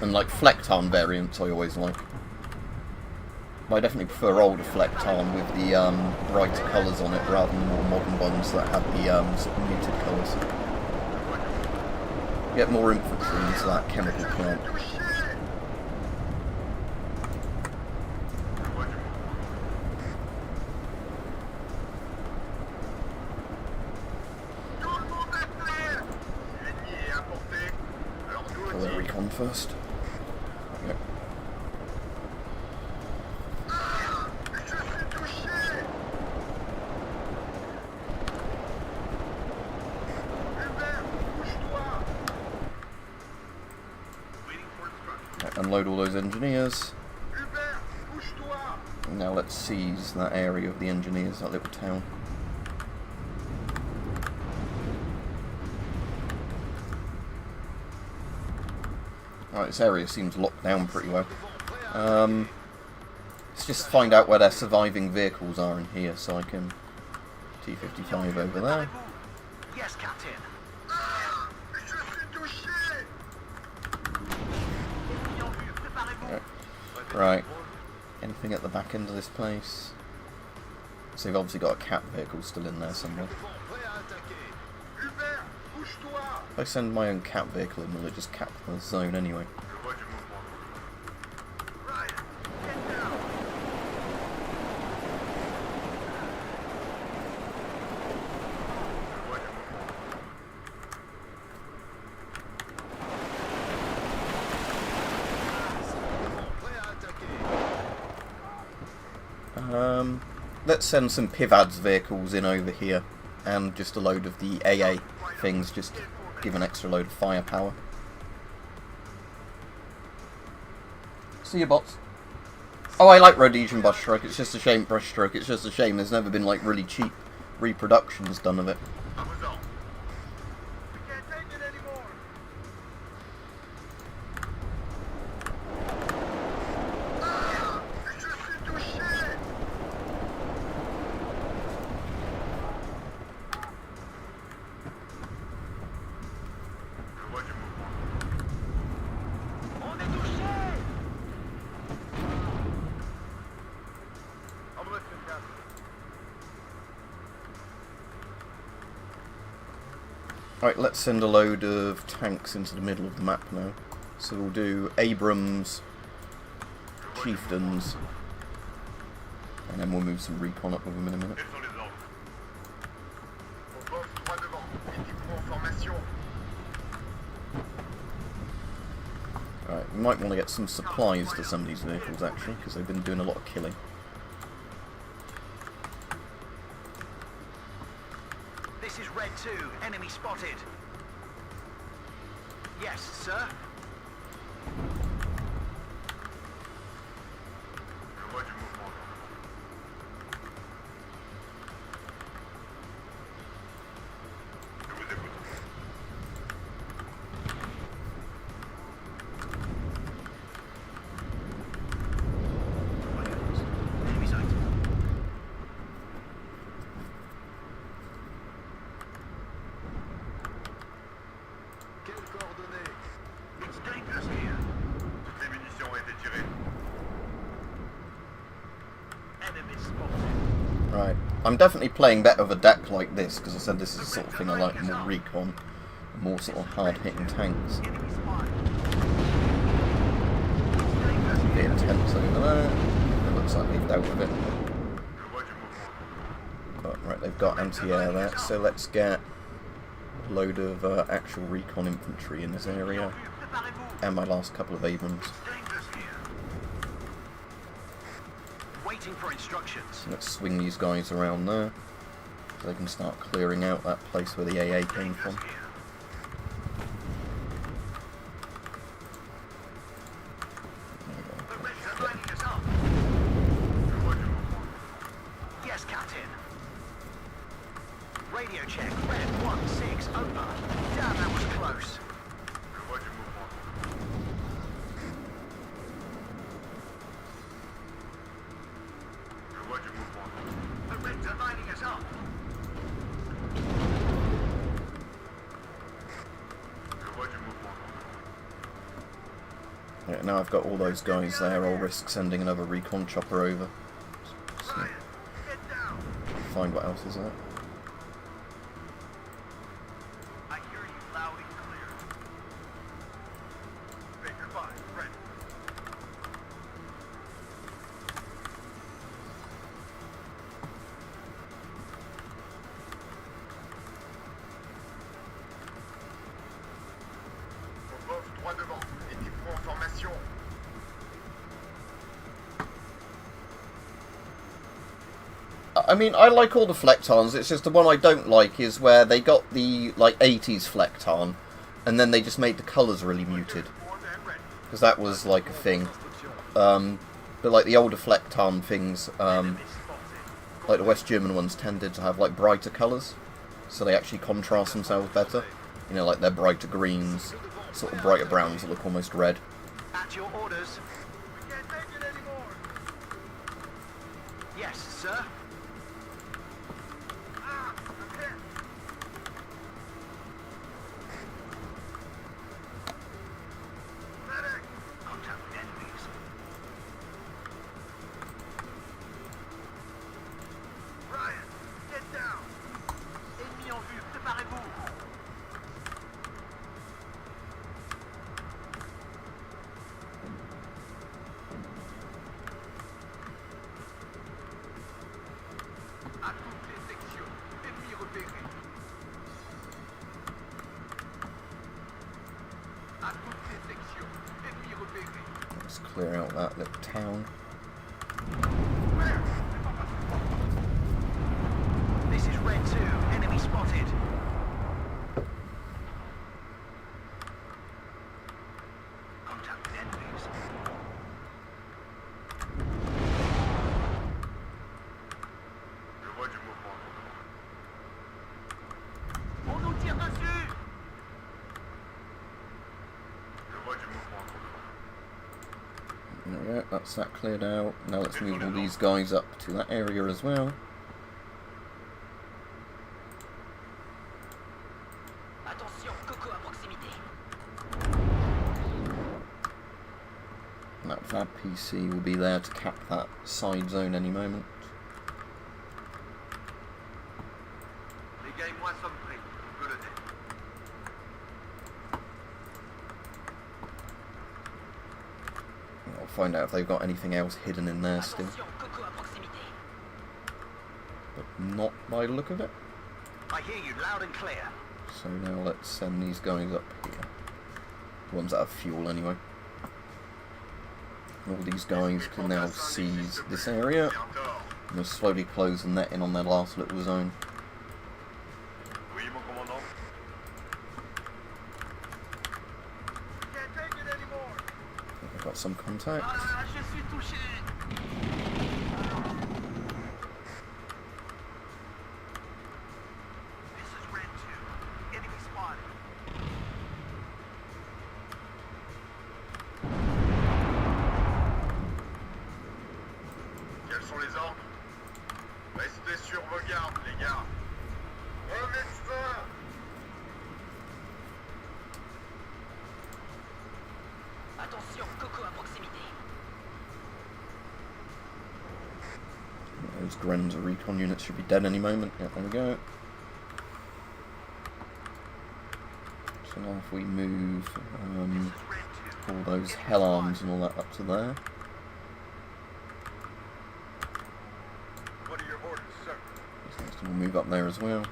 And like Flectarn variants I always like. But I definitely prefer older Flecton with the brighter colours on it rather than the more modern ones that have the sort of muted colours. Get more infantry into that chemical plant. Pull their recon first. Yep. Right, unload all those engineers. Now let's seize that area of the engineers, that little town. Alright, this area seems locked down pretty well. Let's just find out where their surviving vehicles are in here, so I can T-55 over there. Yes, Captain. Right. Anything at the back end of this place? So they've obviously got a cat vehicle still in there somewhere. If I send my own cat vehicle in, will it just cap the zone anyway? Let's send some PIVADS vehicles in over here, and just a load of the AA things, just to give an extra load of firepower. See you, bots. Oh, I like Rhodesian brushstroke. It's just a shame brushstroke. It's just a shame there's never been like really cheap reproductions done of it. Right, let's send a load of tanks into the middle of the map now. So we'll do Abrams, Chieftains, and then we'll move some recon up with them in a minute. Right, we might want to get some supplies to some of these vehicles actually, because they've been doing a lot of killing. This is Red 2, enemy spotted. Yes, sir. Right, I'm definitely playing better with a deck like this, because I said this is the sort of thing I like, more recon, more sort of hard-hitting tanks. A bit intense over there. It looks like they've dealt with it. But, right, they've got anti-air there, so let's get a load of actual recon infantry in this area, and my last couple of Abrams. For instructions. Let's swing these guys around there, so they can start clearing out that place where the AA came from. Yes, Captain. Radio check, Red 16, over. Damn, that was close. Yeah, now I've got all those guys there, I'll risk sending another recon chopper over. So, Ryan, get down. find what else is there. I hear you loud and clear. Baker 5, ready. On bosse droit devant. Équipement en formation. I mean, I like all the Flectons, it's just the one I don't like is where they got the, like, 80s Flecton, and then they just made the colours really muted. Because that was, like, a thing. But, like, the older Flecton things, like the West German ones tended to have, like, brighter colours. So they actually contrast themselves better. You know, like, they're brighter greens, sort of brighter browns that look almost red. At your orders. We can't take it anymore. Yes, sir. Ah, I'm hit. Medic. Contact with enemies. Ryan, get down. Ennemi en vue, préparez-vous. À toutes les sections. Ennemi repéré. À toutes les sections. Ennemi repéré. Let's clear out that little town. Where? This is Red 2. Enemy spotted. Contact with enemies. Je vois du mouvement. On nous tire dessus. Je vois du mouvement. There we go, that's that cleared out. Now let's move all these guys up to that area as well. Attention, Coco à proximité. That Fab PC will be there to cap that side zone any moment. Les gars et moi sommes prêts. On peut le dire. I'll find out if they've got anything else hidden in there still, Attention, Coco à proximité. but not by the look of it. I hear you loud and clear. So now let's send these guys up here. The ones that have fuel anyway. All these guys can now seize this area. Bien tort. And they'll slowly close the net in on their last little zone. Oui, mon commandant. Can't take it anymore. I've got some contact. Ah, je suis touché. This is Red 2. Enemy spotted. Quels sont les ordres? Restez sur vos gardes, les gars. Un médecin. Attention, Coco à proximité. Those Grenza recon units should be dead any moment. Yeah, there we go. So now if we move all those hell arms and all that up to there. What are your orders, sir? This next one will move up there as well.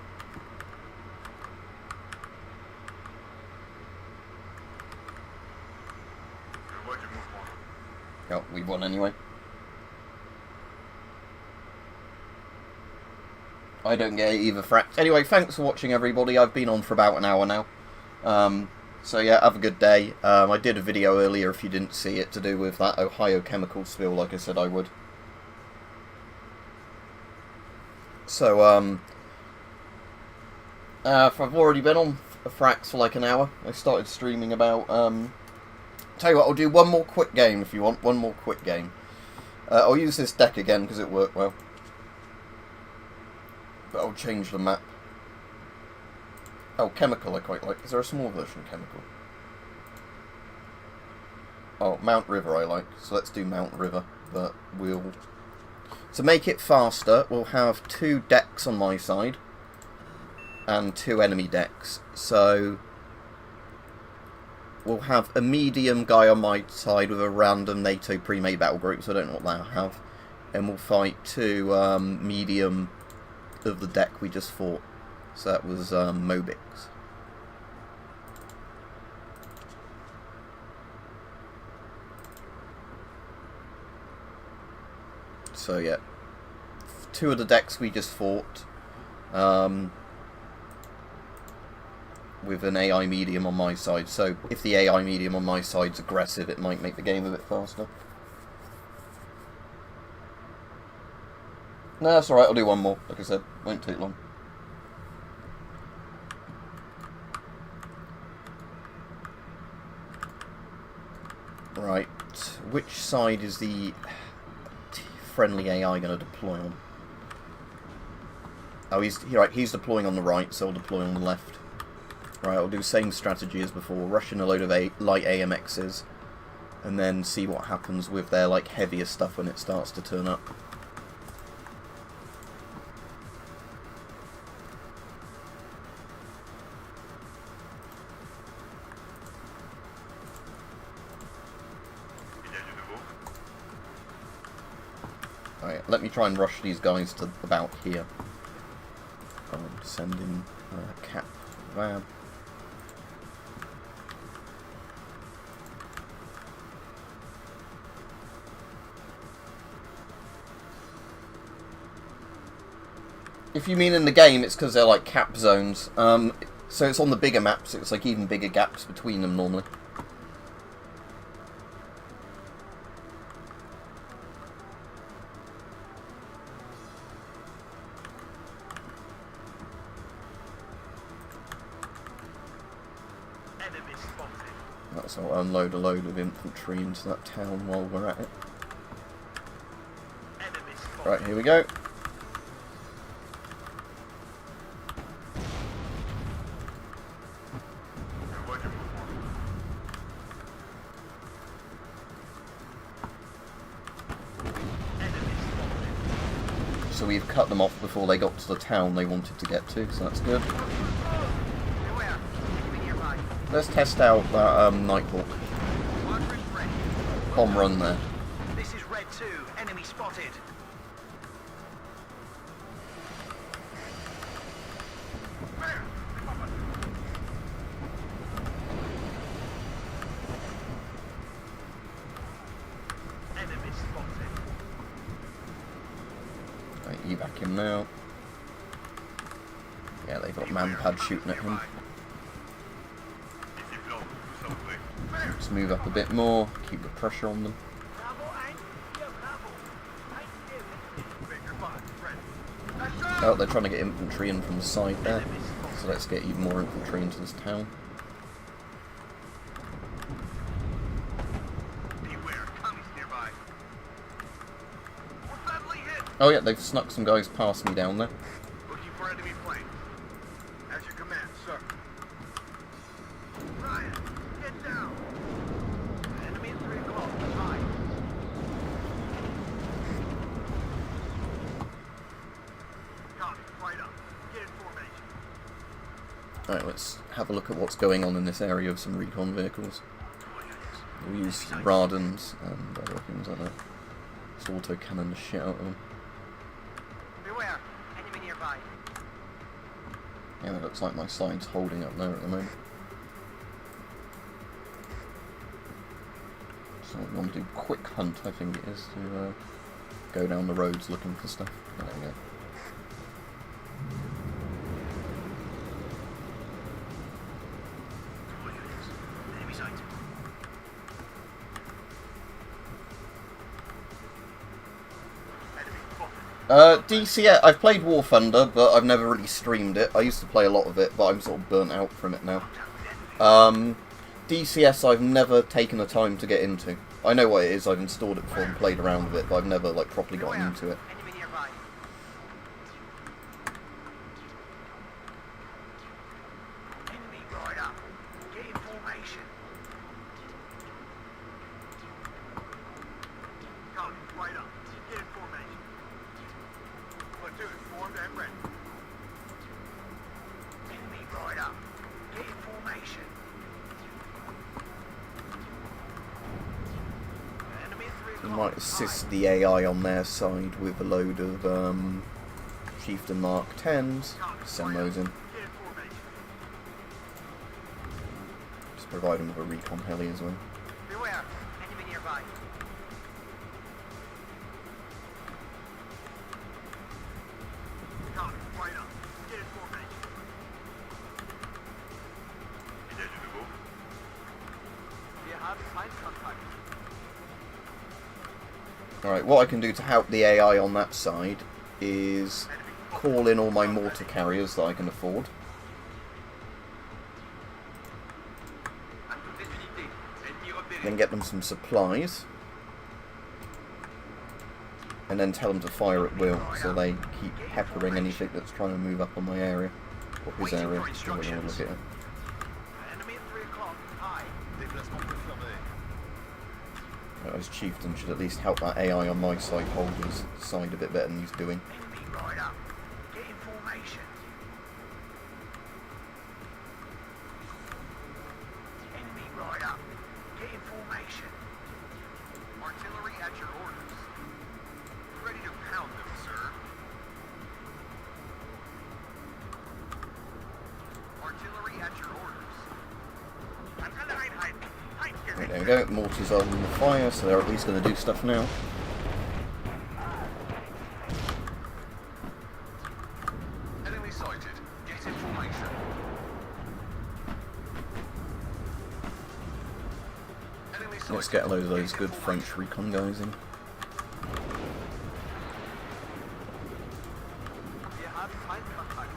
Je vois du mouvement. Oh, we won anyway. I don't get it either, Frax. Anyway, thanks for watching, everybody. I've been on for about an hour now. So yeah, have a good day. I did a video earlier, if you didn't see it, to do with that Ohio chemical spill, like I said I would. So, I've already been on Frax for like an hour. I started streaming about, tell you what, I'll do one more quick game if you want, one more quick game. I'll use this deck again because it worked well. But I'll change the map. Oh, chemical I quite like. Is there a small version of chemical? Oh, Mount River I like, so let's do Mount River, but we'll... To make it faster, we'll have 2 decks on my side, and 2 enemy decks, so... We'll have a medium guy on my side with a random NATO pre-made battle group, so I don't know what they'll have. And we'll fight 2 medium of the deck we just fought. So that was Mobix. So yeah, 2 of the decks we just fought. With an AI medium on my side, so if the AI medium on my side's aggressive, it might make the game a bit faster. No, that's alright, I'll do one more, like I said, won't take long. Right, which side is the friendly AI going to deploy on? Oh, he's deploying on the right, so I'll deploy on the left. Right, I'll do the same strategy as before, rush in a load of light AMXs, and then see what happens with their like heavier stuff when it starts to turn up. Alright, let me try and rush these guys to about here. I'm sending Cap Vab. If you mean in the game, it's because they're like cap zones. So it's on the bigger maps, it's like even bigger gaps between them normally. That's I'll unload a load of infantry into that town while we're at it. Right, here we go. So we've cut them off before they got to the town they wanted to get to, so that's good. Let's test out that Nighthawk. Bomb run there. This is Red 2, enemy spotted. Enemy spotted. Right, you back him now. Yeah, they've got manpad shooting at him. Let's move up a bit more, keep the pressure on them. Oh, they're trying to get infantry in from the side there, so let's get even more infantry into this town. Oh yeah, they've snuck some guys past me down there. Looking for enemy planes. As your command, sir. Ryan, get down. Enemy at 3 o'clock, high. Copy, right up. Get in formation. Right, let's have a look at what's going on in this area of some recon vehicles. We'll use Radans and other things like that. Just auto-cannon the shit out of them. Beware, enemy nearby. Yeah, it looks like my side's holding up there at the moment. So we want to do quick hunt, I think it is, to go down the roads looking for stuff. There we go. Enemy sight. DCS, I've played War Thunder, but I've never really streamed it. I used to play a lot of it, but I'm sort of burnt out from it now. DCS I've never taken the time to get into. I know what it is, I've installed it before and played around with it, but I've never like properly gotten into it. Enemy nearby. Enemy right up. Get in formation. We might assist the AI on their side with a load of Chieftain Mark 10s. Send those in. Just provide them with a recon heli as well. Beware, enemy nearby. Copy, right up. Get in formation. Il y a du nouveau. Wir haben Feindkontakt. Alright, what I can do to help the AI on that side is call in all my mortar carriers that I can afford. Then get them some supplies. And then tell them to fire at will, so they keep peppering anything that's trying to move up on my area. Or his area, whichever way you want to look at it. Enemy at 3 o'clock. High. Déplacement confirmé. As Chieftain should at least help that AI on my side hold his side a bit better than he's doing. Enemy right up. Get in formation. Enemy right up. Get in formation. Artillery at your orders. Ready to pound them, sir. Artillery at your orders. Right, there we go, mortars are on the fire, so they're at least going to do stuff now. Enemy sighted. Get in formation. Enemy sighted. Let's get a load of those good French recon guys in. Wir haben Feindkontakt.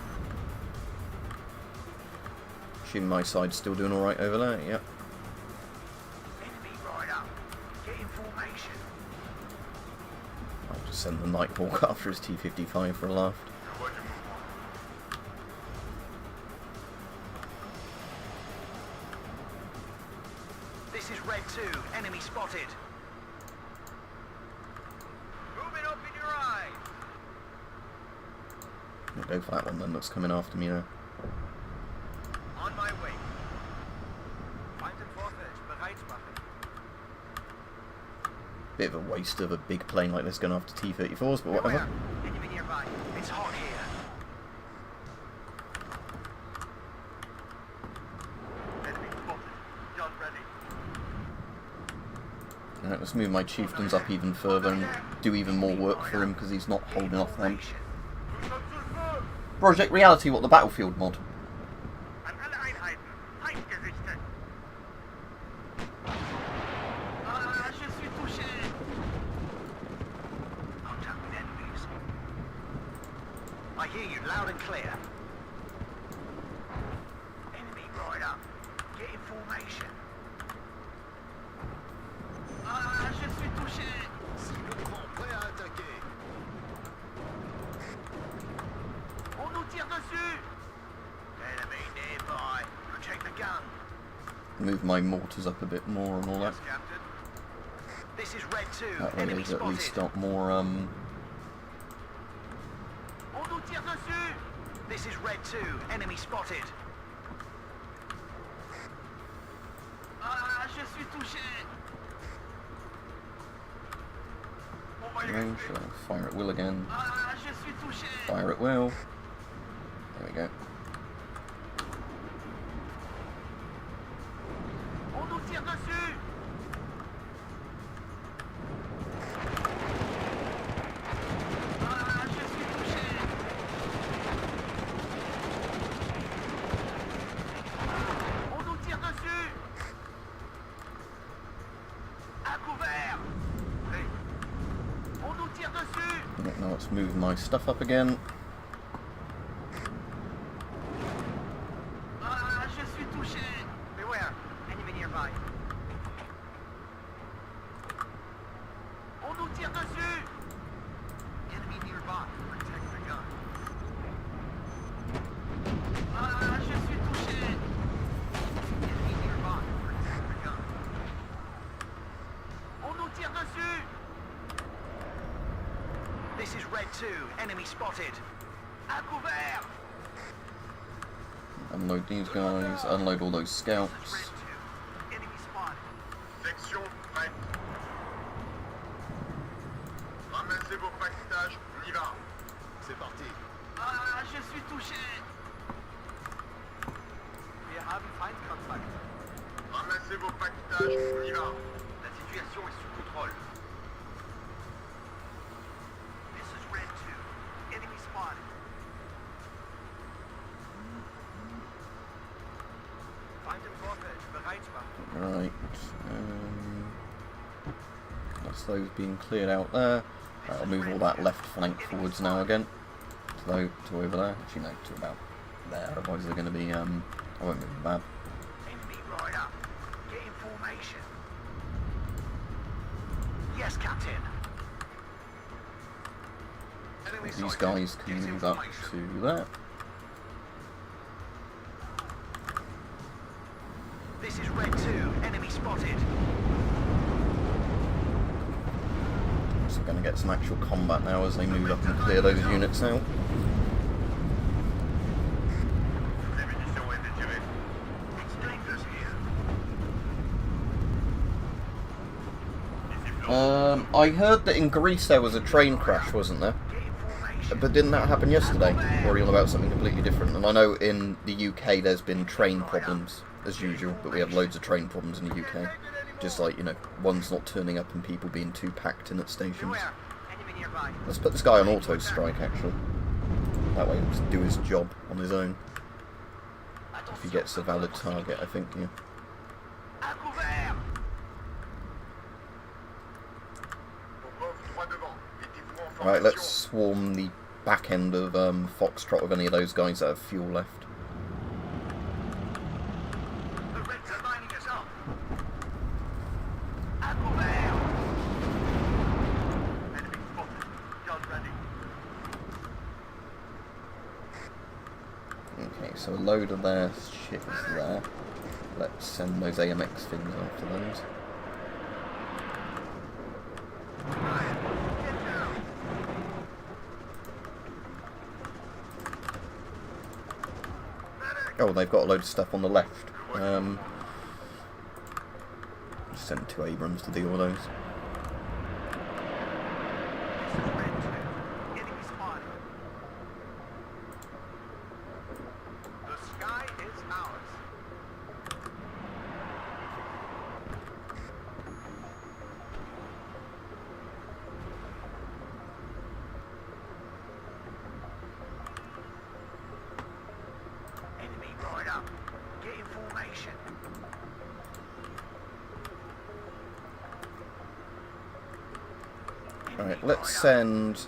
Assuming my side's still doing alright over there, yep. Enemy right up. Get in formation. I'll just send the Nighthawk after his T-55 for a laugh. This is Red 2. Enemy spotted. Moving up in your eye. I'll go for that one then, that's coming after me now. On my way. Feind im Vorfeld. Bereit machen. Bit of a waste of a big plane like this going after T-34s, but whatever. Beware. Enemy nearby. It's hot here. Enemy spotted. Gun ready. Alright, let's move my Chieftains up even further and do even more work for him because he's not holding off them. Project Reality, what the Battlefield mod? An alle Einheiten. Feind gerichtet. Ah, je suis touché. Contact with enemies. I hear you loud and clear. Enemy right up. Get in formation. Ah, je suis touché. Cible grand, prêt à attaquer. On nous tire dessus. Enemy nearby. Protect the gun. Move my mortars up a bit more and all that. Yes, Captain. This is Red 2. That way Enemy they've at least spotted. got more, On nous tire dessus. This is Red 2. Enemy spotted. Ah, je suis touché. range, so fire at will again. Ah, je suis touché. Fire at will. There we go. On nous tire dessus. Ah, je suis touché. On nous tire dessus. À couvert. Hey, On nous tire dessus. Right, now let's move my stuff up again. Ah, je suis touché. Beware. Enemy nearby. On nous tire dessus. Enemy nearby. Protect the gun. Ah, je suis touché. Enemy nearby. Protect the gun. On nous tire dessus. This is Red 2. Enemy spotted. À couvert. Unload these guys, unload all those Red scouts. 2. Enemy spotted. section prête. Ramassez vos paquetages, on y va. C'est parti. Ah, je suis touché. Wir haben Feindkontakt. Ramassez vos paquetages, on y va. La situation est sous contrôle. This is Red 2. Enemy spotted. Feind im Vorfeld. Bereit machen. Right. That's those being cleared out there. Right, I'll move all that left flank forwards now again. To over there. Actually, no, to about there. Otherwise, they're going to be. I won't move them bad. Enemy right up. Get in formation. Yes, Captain. Enemy These sighted. guys Get can in move up formation. to there. This is Red 2. Enemy spotted. So we're going to get some actual combat now as they move up and clear those units out. Les munitions ont été tirées. It's dangerous here. Ici Flo. I heard that in Greece there was a train crash, wasn't there? Get in formation. But didn't that happen yesterday? Or are you on about something completely different? And I know in the UK there's been train problems, as usual, but we have loads of train problems in the UK. Just like, you know, one's not turning up and people being too packed in at stations. Beware. Enemy nearby. Let's put this guy on auto strike, actually. That way he'll just do his job on his own. If he gets a valid target, I think, yeah. À couvert. Popov, droit devant. Mettez-vous en formation. Right, let's swarm the back end of Foxtrot with any of those guys that have fuel left. The Reds are lining us up. À couvert. Enemy spotted. Gun ready. Okay, so a load of their shit is there. Let's send those AMX things after those. Ryan, get down. Oh, they've got a load of stuff on the left. Send 2 Abrams to deal with those. This is Red 2. Enemy spotted. The sky is ours. Enemy right up. Get in formation. Alright, let's send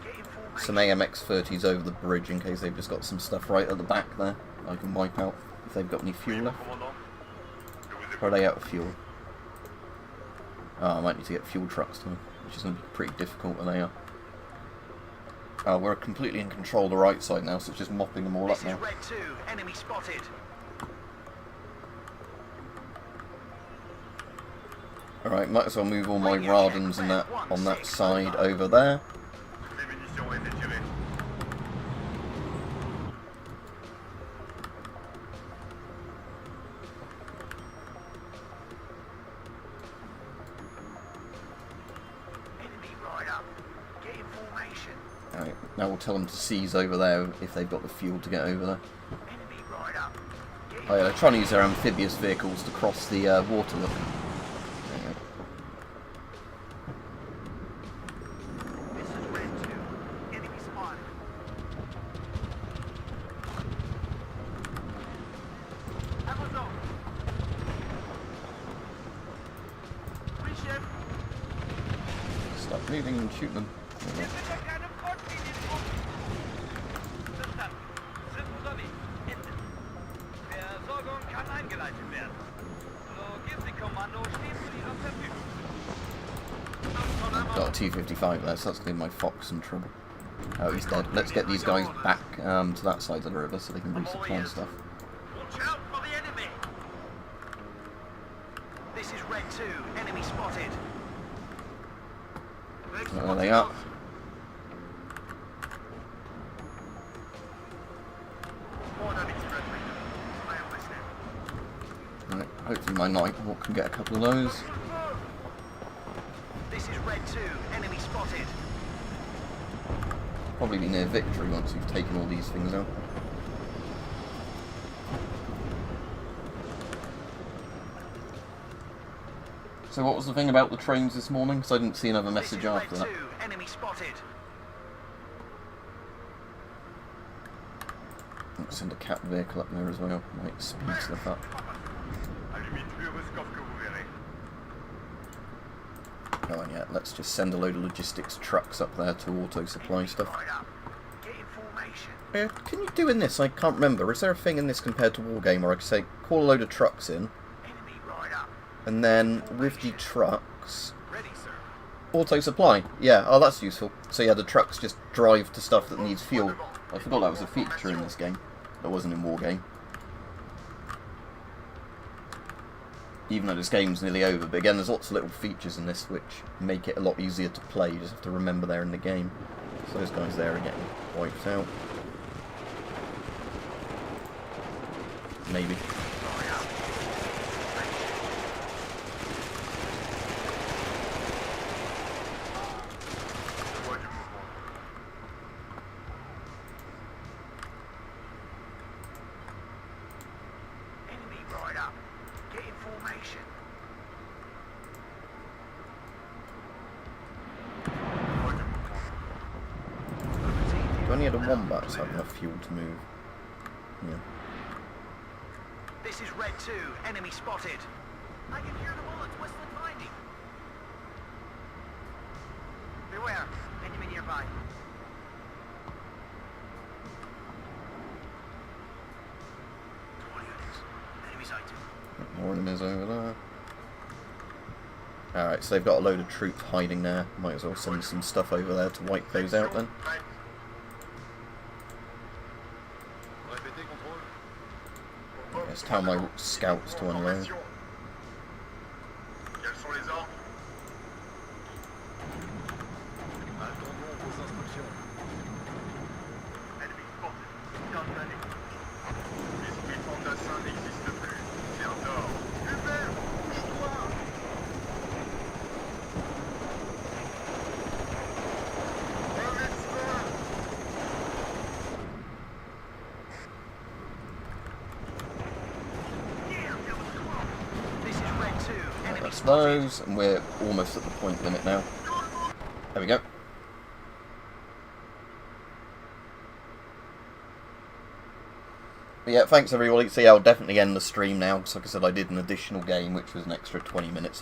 some AMX-30s over the bridge in case they've just got some stuff right at the back there I can wipe out if they've got any fuel left. Commandant. Je vous Or are écoute. they out of fuel? Oh, I might need to get fuel trucks to them, which is going to be pretty difficult when they are. Oh, we're completely in control of the right side now, so it's just mopping them all This up is now. Red 2. Enemy spotted. Alright, might as well move all my Radens and that on that side over there. Les munitions ont été tirées. Enemy right up. Get in formation. Alright, now we'll tell them to seize over there if they've got the fuel to get over there. Enemy right up. Get in Oh yeah, they're trying to use their amphibious vehicles to cross the water look. There you go. This is Red 2. Enemy spotted. Amazon. Oui, chef. Stop moving and shoot them. There we go. Bitte keine Frontlinien. Verstanden. Sind unterwegs. Ende. Versorgung kann eingeleitet werden. Logistikkommando steht zu Ihrer Verfügung. Got a T-55 there, so that's going to be my Fox in trouble. Oh, he's dead. Let's get these guys back to that side of the river so they can resupply stuff. Watch out for the enemy. This is Red 2. Enemy spotted. There they are. Mon ami friendly. I am listening. Right, hopefully my Nighthawk can get a couple of those. This is Red 2. Enemy spotted. probably be near victory once we've taken all these things out. So what was the thing about the trains this morning? Because I didn't see another message after that. Enemy spotted. Let's send a cat vehicle up there as well. Might speed stuff up. Oh, and yeah, let's just send a load of logistics trucks up there to auto-supply stuff. Get in formation. Can you do in this? I can't remember. Is there a thing in this compared to Wargame where I could say, call a load of trucks in, Enemy right up. and then with the trucks, Ready, sir. auto-supply? Yeah, oh, that's useful. So yeah, the trucks just drive to stuff that needs fuel. I forgot that was a feature in this game. That wasn't in Wargame. Even though this game's nearly over, but again, there's lots of little features in this which make it a lot easier to play. You just have to remember they're in the game. So those guys there are getting wiped out. Maybe. Enemy right up. Get in formation. Do any of the wombats have enough fuel to move? Yeah. This is Red 2. Enemy spotted. I can hear the bullets whistling behind me. Beware. Enemy nearby. All units. Enemy sighted. More enemies over there. Alright, so they've got a load of troops hiding there. Might as well send some stuff over there to wipe those out then. Let's tell my scouts to unload. Quels sont les ordres? Attendons vos instructions. Ennemi spotted. Condamné. L'esprit fantassin n'existe plus. C'est un tort. Hubert, bouge-toi! Un médecin! This is Red 2. Enemy That's spotted. those, and we're almost at the point limit now. There we go. But yeah, thanks everybody. So yeah, I'll definitely end the stream now, because like I said, I did an additional game, which was an extra 20 minutes or